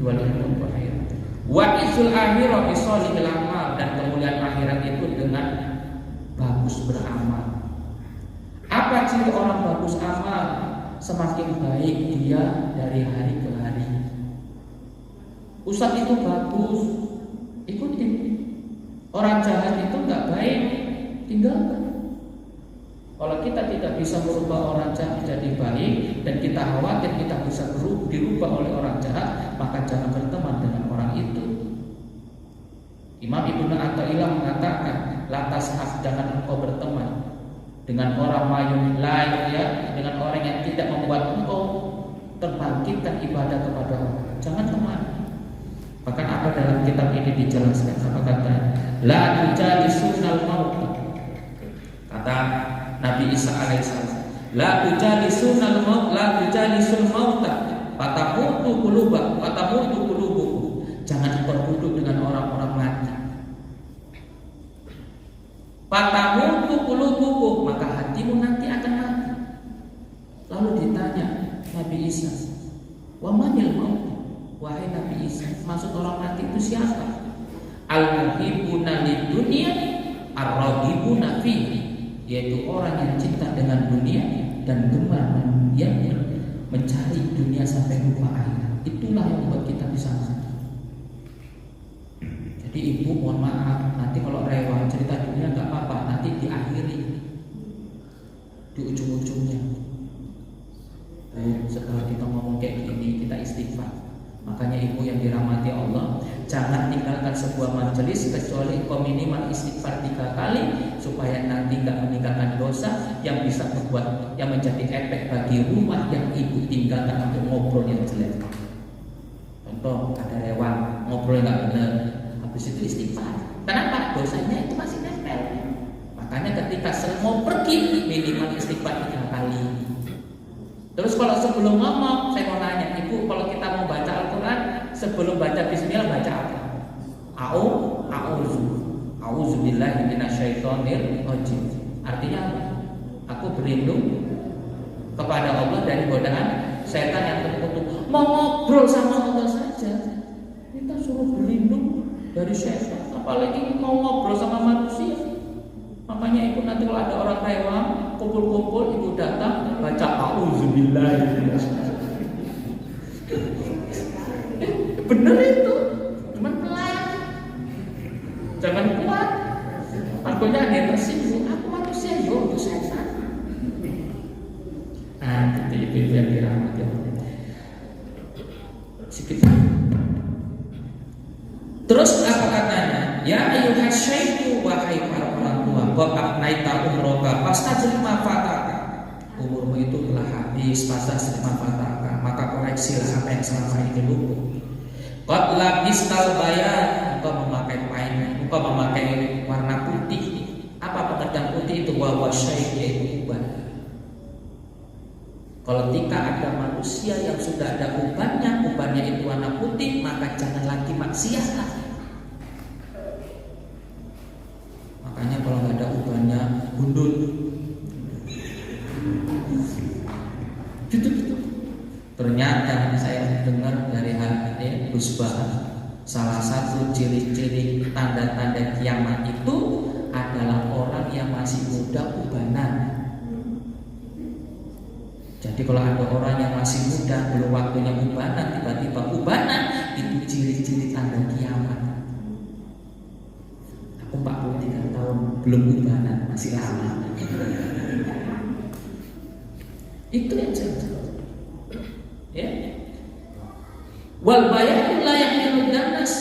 Jual ilmu untuk akhirat. Wa isul akhirah bisolihil amal, dan kemuliaan akhirat itu dengan bagus beramal. Apa ciri orang bagus amal? Semakin baik dia dari hari ke hari. Ustaz itu bagus, ikutin. Orang jahat itu nggak baik, tinggalkan. Kalau kita tidak bisa merubah orang jahat menjadi baik, dan kita khawatir kita bisa dirubah oleh orang jahat, maka jangan berteman dengan orang itu. Imam Ibnu Athaillah mengatakan, lantas jangan engkau berteman dengan orang mayun lain, ya, dengan orang yang tidak membuat engkau terbangkitkan ibadah kepada Allah. Jangan teman. Bahkan apa dalam kitab ini dijelaskan, apa kata? La tujalisunal maut. Kata Nabi Isa alaihissalam, la tujalisunal maut, la tujalisul mauta, fatamutu quluba, fatamutu qulubukum. Jangan engkau duduk dengan orang-orang mati. Fatamutu qulubukum, maka hatimu nanti akan mati. Lalu ditanya Nabi Isa, wa manil maut? Wahai Nabi Isa, maksud orang mati itu siapa? Al-muhibbuna lid-dunya ar-radibuna fihi, yaitu orang yang cinta dengan dunia dan gemar yang mencari dunia sampai lupa akhirat. Itulah yang membuat kita bisa mati. Jadi ibu mohon maaf, nanti kalau rewel cerita dunia nggak apa-apa, nanti diakhiri di ujung-ujungnya. Setelah kita ngomong kayak gini, kita istighfar. Makanya ibu yang dirahmati Allah, jangan tinggalkan sebuah majelis kecuali kau minimal istighfar 3 kali, supaya nanti nggak meninggalkan dosa yang bisa membuat, yang menjadi efek bagi rumah yang ibu tinggalkan untuk ngobrol yang jelek. Contoh, ada rewang, ngobrol nggak benar, habis itu istighfar. Kenapa? Dosanya itu masih nempel. Makanya ketika mau pergi, minimal istighfar 3 kali. Terus kalau sebelum ngomong, saya mau nanya, ibu, kalau kita mau baca Al-Quran, sebelum baca Bismillah baca apa? A'udzubillahi minasyaitonir rajim. Artinya apa? Aku berlindung kepada Allah dari godaan setan yang terkutuk. Mau ngobrol sama Allah saja, kita suruh berlindung dari setan, apalagi mau ngobrol sama manusia. Makanya ibu nanti kalau ada orang rewang kumpul-kumpul, ibu datang baca a'udzubillahi. Bener itu, cuman pelan, jangan kuat. Takutnya ada yang tersinggung. Aku manusia, yo itu setan. Nah, itu yang dirahmati Allah. Sedikit. Terus apa katanya? Ya ayyuhas syaitu, wahai para orang tua, wa abnaita umroka fastajri ma fataka. Umurmu itu telah habis, fastajri ma fataka, maka koreksilah apa yang selama ini lumpuh. Qad labistal bayan, engkau memakai kain, engkau memakai warna putih. Apa pengertian putih itu? Wa wasyai, yaitu uban. Kalau ketika ada manusia yang sudah ada ubannya itu warna putih, maka jangan lagi maksiat. Makanya kalau nggak ada ubannya, gundul. Gitu. Ternyata saya dengar dari hati Busbah, salah satu ciri-ciri tanda-tanda kiamat itu adalah orang yang masih muda ubanan. Jadi kalau ada orang yang masih muda belum waktunya ubanan, tiba-tiba ubanan, itu ciri-ciri tanda kiamat. Aku 43 tahun belum ubanan, masih lama. Itu yang jelas. Ya. Wal bayanu la yahmilu danas,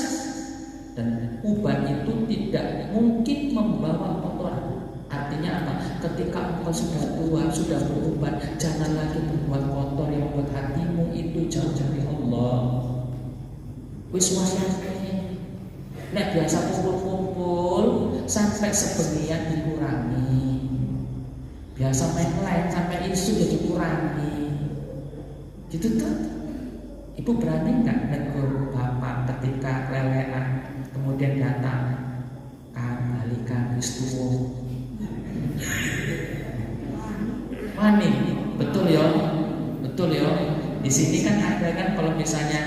dan uban itu tidak mungkin membawa kotoran. Artinya apa? Ketika engkau sudah tua, sudah beruban, jangan lagi berbuat kotor yang membuat hatimu itu jauh dari Allah. Wis wasane. Nek biasa kumpul-kumpul sampai sebagian dikurangi. Biasa main lain sampai isu ya dikurangi. Gitu tuh. Ibu berani nggak negur bapak ketika lelean kemudian datang, "Kang, balikan istumu." Wani, betul ya, betul ya. Di sini kan ada kan kalau misalnya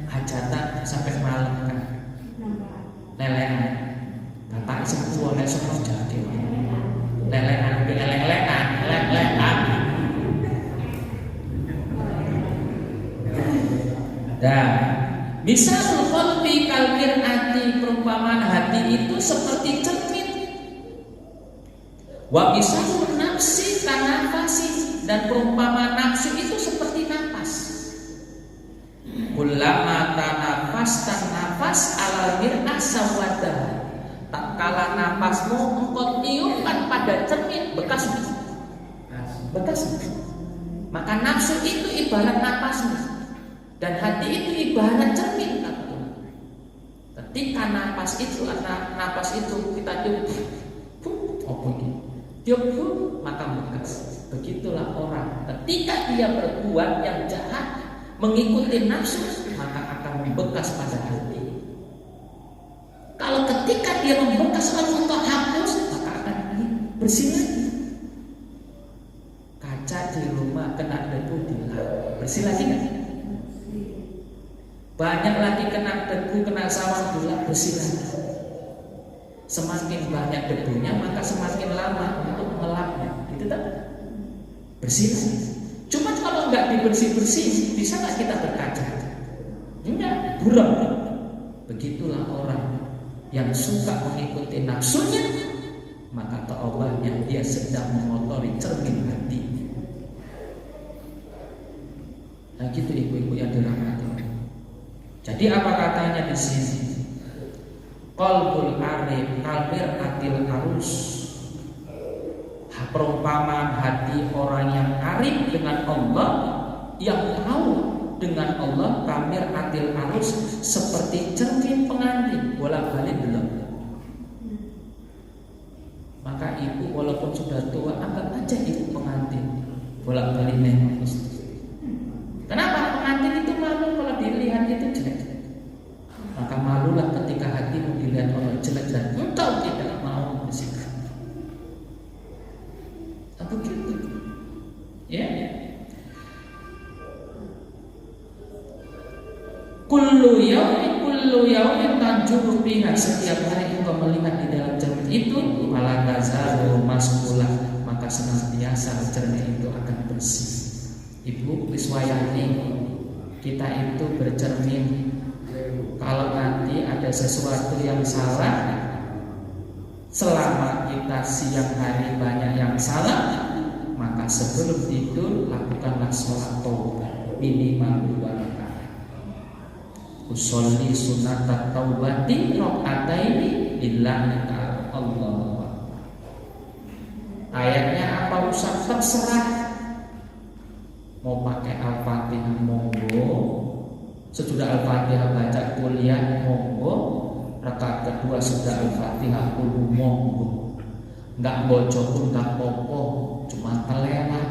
hajatan sampai malam kan, lelean, bapak semua semua jadi lelean, lelean. Dan misalul qalbi kalbir hati, perumpamaan hati itu seperti cermin. Wa misalul nafsi kanafasi, dan perumpamaan nafsu itu seperti napas. Kullama tanafas tanafas alal mir'ah sawada. Tak kala napasmu engkau tiupkan pada cermin bekas. Maka nafsu itu ibarat napasmu. Dan hati itu ibarat cermin. Ketika napas itu kita tiup, maka bekas. Begitulah orang ketika dia berbuat yang jahat mengikuti nafsu, maka akan membekas pada hati. Kalau ketika dia membekas lalu untuk hapus, maka akan bersih lagi. Kaca di rumah kena debu dilap, bersih lagi kan? Banyak lagi kena debu, kena sawan gula, bersih lagi. Semakin banyak debunya maka semakin lama untuk melapnya. Gitu tak? Bersih lagi. Cuma kalau nggak dibersih-bersih, bisa nggak kita berkaca? Enggak, buram. Begitulah orang yang suka mengikuti nafsunya, maka taubatnya dia sedang mengotori cermin hati. Nah gitu ibu-ibu yang dirahmati. Jadi apa katanya di sini? Qalbul arif kalbir atil arus. Perumpamaan hati orang yang arif dengan Allah, yang tahu dengan Allah, kamir atil arus, seperti cermin pengantin bolak-balik belum. Maka ibu walaupun sudah tua, anggap aja ibu pengantin bolak-balik nengok. Kenapa? Pengantin itu malu kalau dilihat itu jelek. Maka malulah ketika hatimu dilihat orang jelek dan engkau tidak mau bersihkan. Begitu, ya. Kullu yaumin tanjuru biha, setiap hari engkau melihat di dalam cermin itu, malah tazalu maskulah, maka senantiasa cermin itu akan bersih. Ibu wiswayani, kita itu bercermin. Kalau nanti ada sesuatu yang salah, selama kita siang hari banyak yang salah, maka sebelum tidur lakukanlah sholat taubat minimal 2 rakaat. Usolli sunnatat taubati rakaataini lillahi ta'ala. Allah. Ayatnya apa Ustaz? Terserah. Mau pakai Al-Fatihah monggo, sesudah Al-Fatihah baca kuliah monggo, rakaat kedua sudah Al-Fatihah kuliah monggo. Enggak bocor pun enggak popo, cuma kelewat.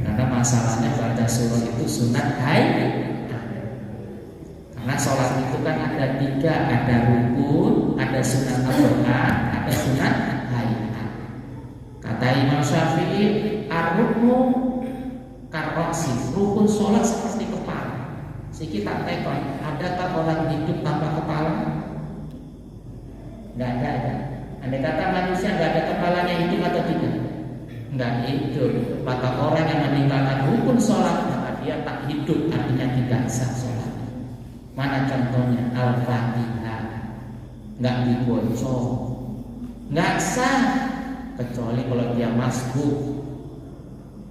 Karena masalahnya baca surah itu sunat karena sholat itu kan ada 3, ada rukun, ada sunat al-Quran, ada sunat hayat. Kata Imam Syafi'i, ar-ruknu karroksi, rukun sholat seperti kepala. Si kita tekon, adakah orang hidup tanpa kepala? Enggak ada. Andai kata manusia enggak ada kepalanya, hidup atau tidak? Enggak hidup. Maka orang yang meninggalkan rukun sholat, maka dia tak hidup, artinya tidak sah sholat. Mana contohnya? Al-Fatihah enggak dibaca, enggak sah kecuali kalau dia masbuk.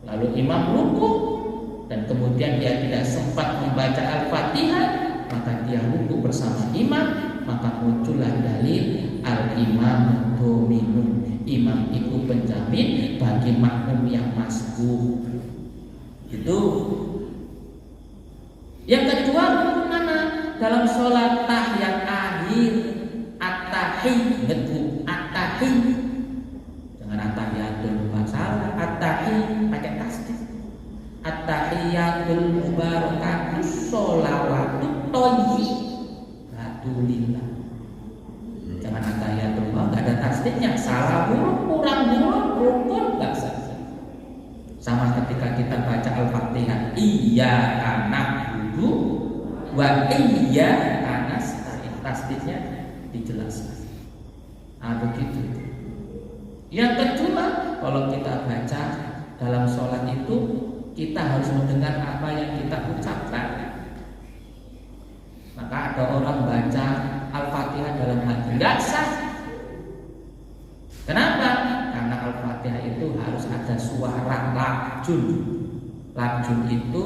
Lalu imam ruku dan kemudian dia tidak sempat membaca Al-Fatihah, maka dia ruku bersama imam, maka muncullah dalil al-imam dominum. Imam itu penjamin bagi makmum yang masbuk. Itu. Yang kedua, mana? Dalam sholat tahiyat akhir, at-tahiyat, jangan at-tahiyat. sholawatut thayyibatulillah. Jangan atahiyatullah nggak ada tasdidnya, salah huruf, kurang huruf, rukun nggak sah. Sama ketika kita baca Al-Fatihah, iyyaka na'budu wa iyyaka nasta'in, tasdidnya dijelaskan. Begitu. Yang kedua, kalau kita baca dalam sholat itu kita harus mendengar apa yang kita ucapkan. Maka ada orang baca Al-Fatihah dalam hati, nggak sah. Kenapa? Karena Al-Fatihah itu harus ada suara labjun. Labjun itu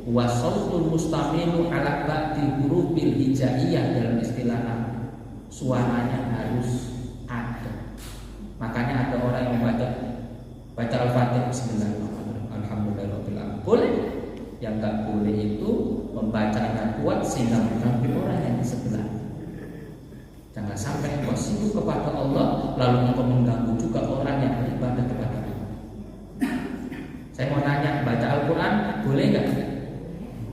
wasautul mustamilu ala ba'di hurufil hijaiyah dalam istilah Arab. Suaranya harus ada. Makanya ada orang yang baca Al-Fatihah bismillahirrahmanirrahim alhamdulillahirabbil alamin. Boleh. Yang enggak boleh itu membacanya kuat sehingga mengganggu orang yang di sebelah. Jangan sampai engkau sibuk kepada Allah lalu engkau mengganggu juga orang yang beribadah kepada Allah. Saya mau nanya, baca Al-Quran boleh nggak?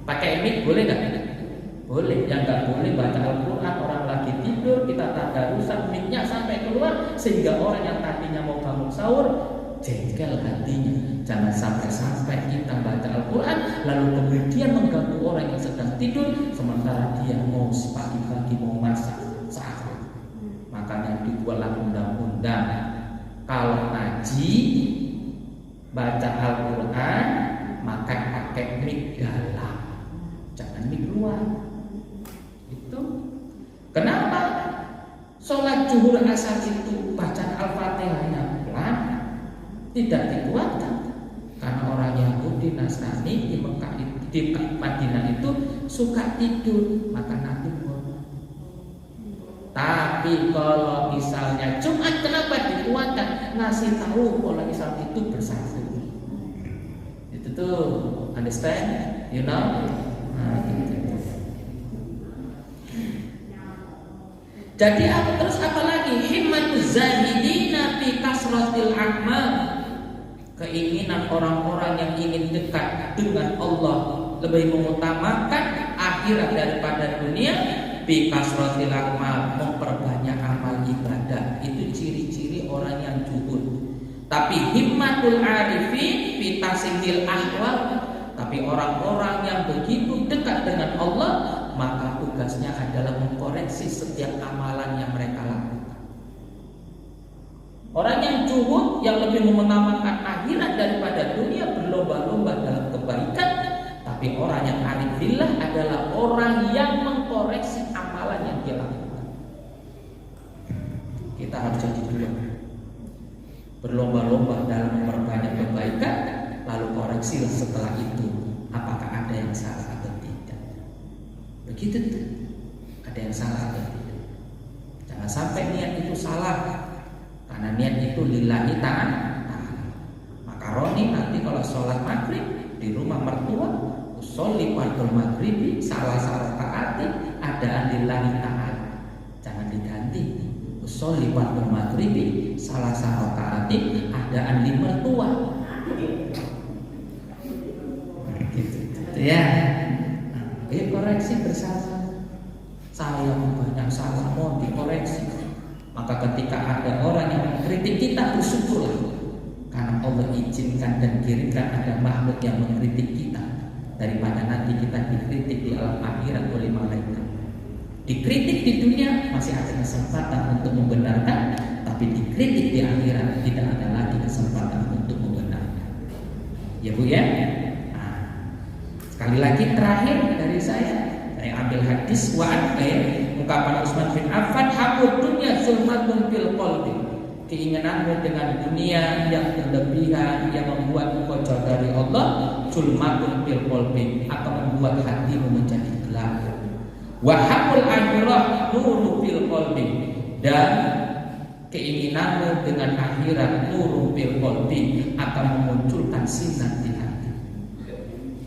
Pakai mic boleh nggak? Boleh. Yang nggak boleh baca Al-Quran orang lagi tidur, kita tadarusan mic-nya sampai keluar sehingga orang yang tadinya mau bangun sahur jengkel hatinya. Jangan sampai kita baca Al-Quran lalu kemudian mengganggu orang yang sedang tidur sementara dia mau pagi-pagi mau masak sahur. Makanya dibuatlah undang-undang kalau ngaji baca Al-Quran maka pakai mic dalam, jangan mic luar. Itu kenapa sholat zuhur asar itu bacaan Al-Fatihahnya pelan tidak dikuatkan. Karena orang Yahudi Nasrani di Mekah di Madinah itu suka tidur, maka Nabi ngomong. Tapi kalau misalnya Jumat kenapa dikuatkan? Ngasih tahu kalau misal itu bersatu. Itu tuh, understand? You know? Gitu. Jadi terus apa lagi? Himmatuz zahidina fi kasratil a'mal. Keinginan orang-orang yang ingin dekat dengan Allah lebih mengutamakan akhirat daripada dunia, bi kasratil a'mal, memperbanyak amal ibadah. Itu ciri-ciri orang yang zuhud. Tapi himmatul arifin fi tasihil ahwal, tapi orang-orang yang begitu dekat dengan Allah maka tugasnya adalah mengkoreksi setiap amalan yang mereka lakukan. Orang yang zuhud yang lebih mengutamakan akhirat daripada dunia berlomba-lomba dalam kebaikan. Tapi orang yang arif billah adalah orang yang mengkoreksi amalan yang dia lakukan. Kita harus jadi dua. Berlomba-lomba dalam memperbanyak kebaikan, lalu koreksi setelah itu apakah ada yang salah atau tidak. Begitu tuh. Ada yang salah atau tidak. Jangan sampai niat itu salah. Karena niat itu lillahi ta'ala. Makaroni nanti kalau sholat maghrib di rumah mertua, usolli fardhu maghribi salah rakaat adaan lillahi ta'ala. Jangan diganti. Usolli fardhu maghribi salah rakaat adaan li mertua. Gitu ya. Koreksi bersama. Saya banyak salah, mau dikoreksi. Maka ketika ada orang yang mengkritik kita, bersyukurlah. Karena Allah izinkan dan kirimkan ada makhluk yang mengkritik kita, daripada nanti kita dikritik di alam akhirat oleh malaikat. Dikritik di dunia masih ada kesempatan untuk membenarkan, tapi dikritik di akhirat tidak ada lagi kesempatan untuk membenarkan. Ya Bu ya. Nah, sekali lagi terakhir dari saya ambil hadis ungkapan Utsman bin Affan, habud dunya zulmatun fil qalbi. Keinginanmu dengan dunia yang berlebihan yang membuat engkau jauh dari Allah, zulmatun fil qalbi, akan membuat hatimu menjadi gelap. Wa haqqul akhirah nurun fil qalbi, dan keinginanmu dengan akhirat nurun fil qalbi, akan memunculkan sinar di hati.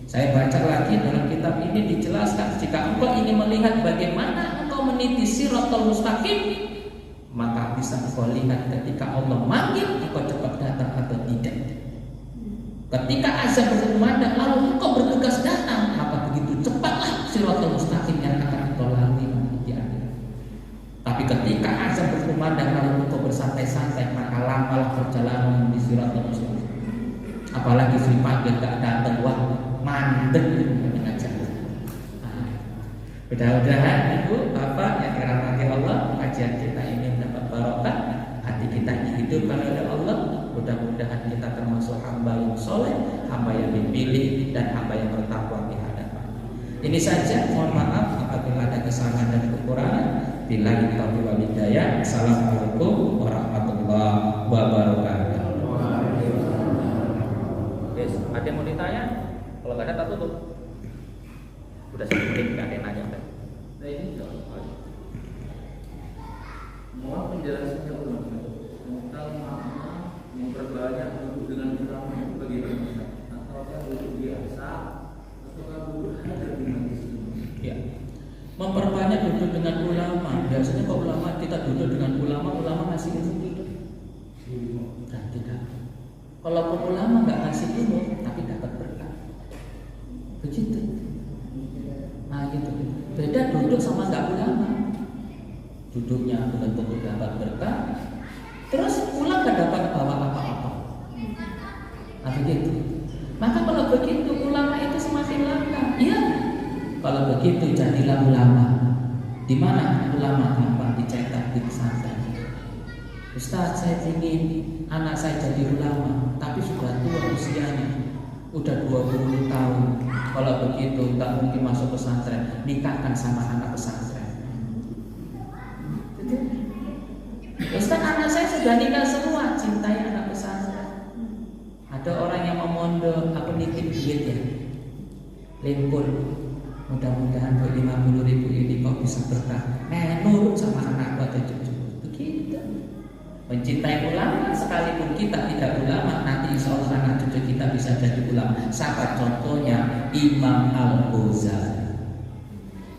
Saya baca lagi dalam kitab ini dijelaskan, jika engkau ingin melihat bagaimana engkau meniti siratal mustaqim, maka bisa engkau lihat ketika Allah manggil engkau cepat datang atau tidak. Ketika azab berkumandang lalu engkau bergegas datang, maka begitu cepatlah apalagi Sri panggil gak datang, wah mandek mengajar. Mudah-mudahan Ibu Bapak yang dirahmati Allah, kajian kita ini mendapat barokah, hati kita ini hidup oleh Allah. Mudah-mudahan kita termasuk hamba yang soleh, hamba yang dipilih, dan hamba yang bertakwa di hadapan. Ini saja, mohon maaf apabila ada kesalahan dan kekurangan. Billahi taufiq wal hidayah. Assalamualaikum warahmatullahi wabarakatuh. Yes, ada yang mau ditanya? Kalau nggak ada tak tutup. Udah sedikit nggak ada yang nanya. Nah ini mohon penjelasannya ulang tentang makna memperbanyak duduk dengan ulama itu bagaimana? Ataukah duduk biasa ataukah duduk hadir di majlis ini? Ya. Memperbanyak duduk dengan ulama. Biasanya kalau ulama kita duduk dengan ulama ngasih ilmu duduk. Dan tidak. Kalaupun ulama nggak ngasih ilmu, tapi dapat berkah. Begitu. Nah gitu. Beda duduk sama nggak ulama. Duduknya belum tentu dapat berkah. Terus pulang nggak dapat bawa apa-apa. Nah begitu. Maka kalau begitu ulama itu semakin langka. Iya. Kalau begitu jadilah ulama. Di mana ulama gampang dicetak di pesantren. Ustaz, saya ingin anak saya jadi ulama, tapi sudah tua usianya, udah 20 tahun. Kalau begitu nggak mungkin masuk pesantren, nikahkan sama anak pesantren. Ustaz, anak saya sudah nikah semua, cintai anak pesantren. Ada orang yang mau mondok, aku nitip duit ya, limpul. Mudah-mudahan 50.000 ini kau bisa berkah. Nurut sama anakku atau cucu. Begitu. Mencintai ulama, sekalipun kita tidak ulama, nanti insya Allah anak cucu kita bisa jadi ulama. Siapa contohnya? Imam Al-Ghazali.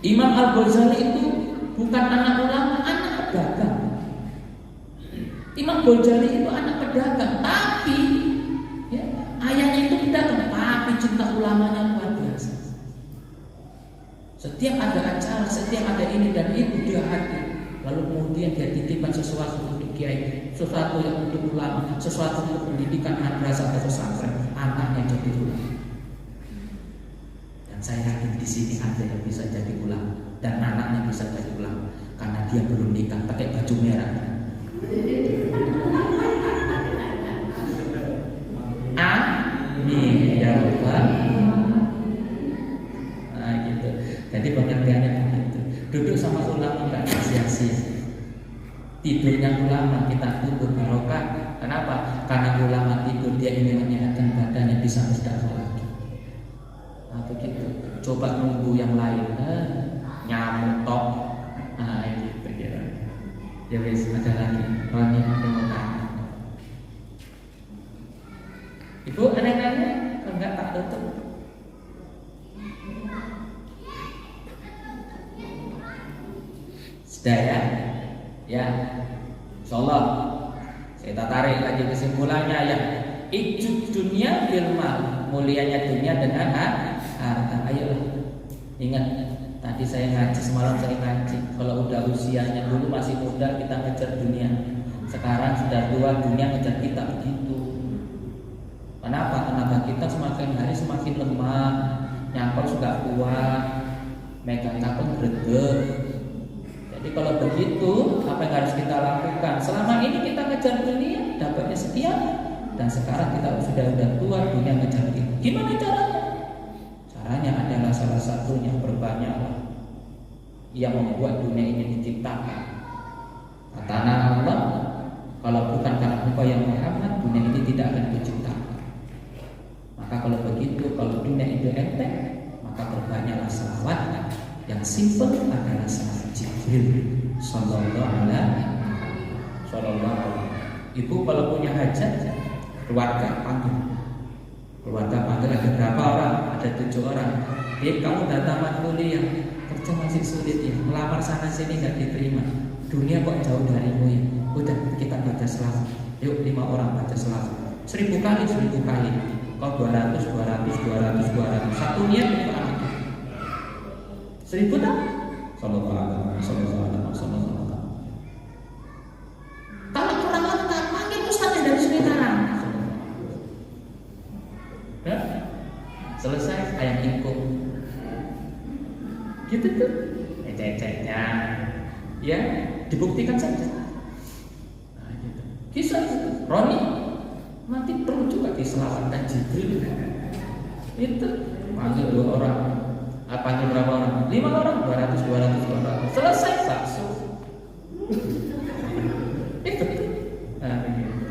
Imam Al-Ghazali itu bukan anak ulama, anak pedagang. Imam Ghazali itu anak pedagang, tapi ya, ayahnya itu pedagang, tapi cinta ulamanya luar biasa. Setiap ada acara, setiap ada ini dan itu dia hadir. Lalu kemudian dia titipkan sesuatu untuk kiai, sesuatu yang untuk ulama, sesuatu untuk pendidikan madrasah atau pesantren. Anaknya jadi ulama. Dan saya yakin di sini ada yang bisa jadi ulama dan anaknya bisa jadi ulama karena dia belum nikah pakai baju merah. Amin ya Rabbal. Nah gitu. Jadi pengertiannya begitu. Duduk sama ulama nggak sia-sia. Tidurnya ulama kita tunggu barokah. Kenapa? Karena ulama tidur dia ingin menyehatkan badannya bisa berdakwah lagi. Nah begitu. Coba nunggu yang lain, nyamuk tok. Nah gitu kira. Ya wes ada lagi. Rani ada mau tanya. Ibu ada yang nanya? Kalau enggak tak tutup. Sudah ya, insyaallah saya tarik lagi kesimpulannya ya. Ijud dunia bil mal, mulianya dunia dengan harta. Ayolah, ingat tadi saya ngaji semalam saya ngaji. Kalau udah usianya dulu masih muda kita ngejar dunia, sekarang sudah tua dunia ngejar kita begitu. Kenapa? Kenapa kita semakin hari semakin lemah, nyangkol sudah kuat, megang kapal gredeg. Jadi kalau begitu, apa yang harus kita lakukan? Selama ini kita ngejar dunia, dapatnya sekian, dan sekarang kita sudah tua, dunia ngejar kita. Gimana caranya? Caranya adalah salah satunya berbanyaklah yang membuat dunia ini diciptakan. Kata Allah, kalau bukan karena engkau yang Muhammad, dunia ini tidak akan diciptakan. Maka kalau begitu, kalau dunia itu enteng, maka berbanyaklah salawat. Yang simpel adalah salawat Jibril sallallahu alaihi wasallam. Ibu kalau punya hajat, keluarga panggil. Keluarga panggil ada berapa orang? Ada 7 orang. Kamu udah tamat kuliah, kerja masih sulit ya, melamar sana sini nggak diterima. Dunia kok jauh darimu ya. Udah kita baca selawat. Yuk 5 orang baca selawat. 1000 kali, 1000 kali. Kau 200. Satu niat itu anak. 1000 tak? Sallallahu alaihi wasallam. Kalau kurang lengkap, panggil ustaz dari sekarang. itu ecek-eceknya ya dibuktikan saja. Nah, gitu. Kisah Roni nanti perlu juga diselamatkan Jibril. Itu panggil 2 orang, panggil berapa orang? 5 orang, 200 selesai bakso. Itu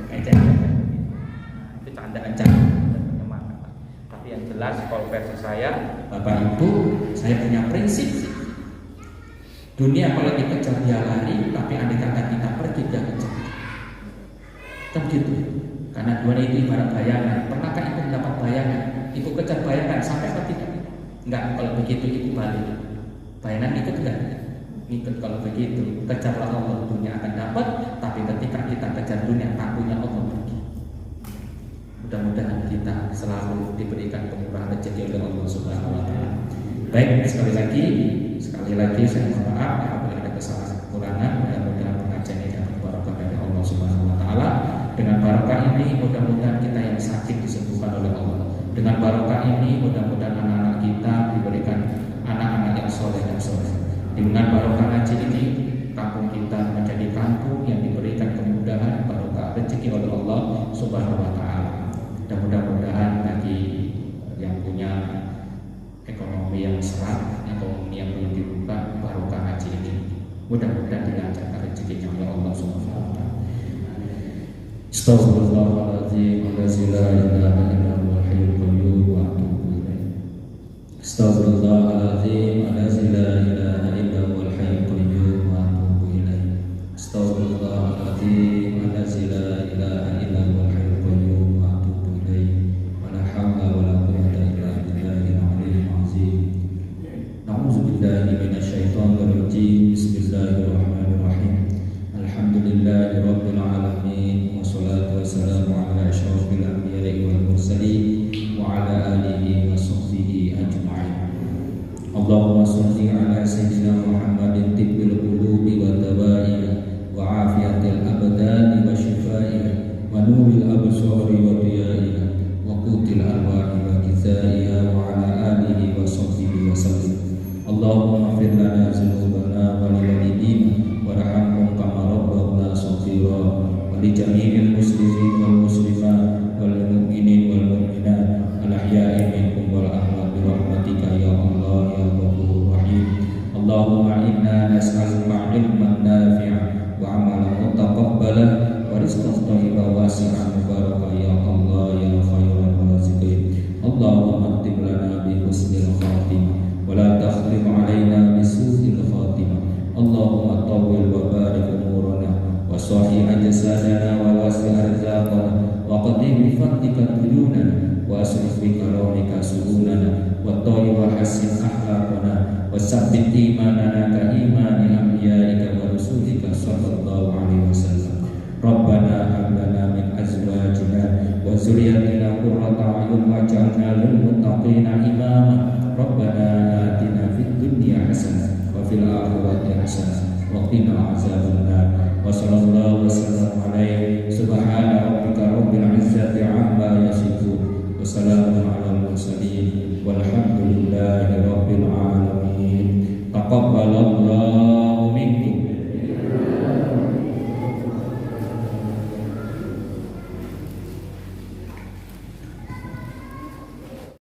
ecek-ecek. Itu candaan-candaan dan penyemangat. Tapi yang jelas kalau versi saya, Bapak Ibu, saya punya prinsip. Dunia kalau dikejar dia lari, tapi andai kata kita pergi dia kejar. Kan gitu. Karena dunia itu ibarat bayangan. Pernahkah ibu mendapat bayangan? Ibu kejar bayangan sampai atau tidak? Enggak. Kalau begitu ibu balik. Bayangan ikut enggak? Ikut. Kalau begitu kejarlah Allah, dunia akan dapat. Tapi ketika kita kejar dunia, takutnya Allah pergi. Mudah-mudahan kita selalu diberikan kemurahan rezeki oleh Allah Subhanahu wa taala. Baik, sekali lagi saya mohon maaf apabila ada kesalahan kekurangan. Mudah-mudahan pengajian ini dapat barokah dari Allah Subhanahu wa taala. Dengan barokah ini mudah-mudahan kita yang sakit disembuhkan oleh Allah. Dengan barokah ini mudah-mudahan anak-anak kita diberikan anak-anak yang soleh. Dengan barokah ngaji ini kampung kita menjadi kampung yang diberikan kemudahan barokah rezeki oleh Allah Subhanahu wa taala. Dan mudah-mudahan bagi yang punya ekonomi yang serat, ekonomi yang belum dibuka, barokah ngaji ini mudah-mudahan dilancarkan rezekinya oleh Allah Subhanahu wa taala. Astaghfirullahaladzim wa la ilaha illa huwal hayyul qayyum wa atubu ilaih. Astaghfirullahaladzim wa la ilaha illa huwal hayyul qayyum wa atubu ilaih. Astaghfirullahaladzim wa la ilaha illa huwal hayyul qayyum wa atubu ilaih. Wa la hawla wa la quwwata illa billahil aliyyil azim. Na'udzu billahi minasyaitonir rajim. Bismillahirrahmanirrahim. Alhamdulillahi rabbil alamin. Wassalatu wassalamu ala asyrafil anbiya'i wal mursalin wa ala alihi wa sahbihi ajma'in. Allahumma shalli ala sayyidina Muhammadin tibbil qulubi wa dawaiha wa afiyatil abdani wa shifaiha wa nuril absari wa diyaiha wa qutil arwahi wa kithaiha wa ala alihi wa sahbihi wa sallim. Allahumma ighfir lana dzunubana wa liwalidina warhamhum kama rabbawna shaghira. Li jami'il muslimin wal muslimat wal mu'minin wal mu'minat al ahya'i minhum wal amwat bi rahmatika ya Allah ya Ghafurur Rahim. Allahumma inna nas'aluka ilman nafi'an wa amalan mutaqabbalan wa rizqan thayyiban wasi'an mubarakan ya Allah ya khairal raziqin. Allahumma aktib lana bi husnil khatimah wa la takhlif alaina bi su'il khatimah. Allahumma tawwil wa barik umurana وصحي أجسادنا وواسع أرزاقنا وقضي بفضلك ديوننا وأصرف بكرامك سبلنا والطيب وحسن أخلاقنا وثبت إيماننا كإيمان أنبيائك ورسولك صلى الله عليه وسلم. ربنا هب لنا من أزواجنا وذريتنا قرة أعين واجعلنا للمتقين إماما. ربنا آتنا في الدنيا حسنة وفي الآخرة حسنة وقنا عذاب النار. Wassallallahu wasallam alaihi subhanahu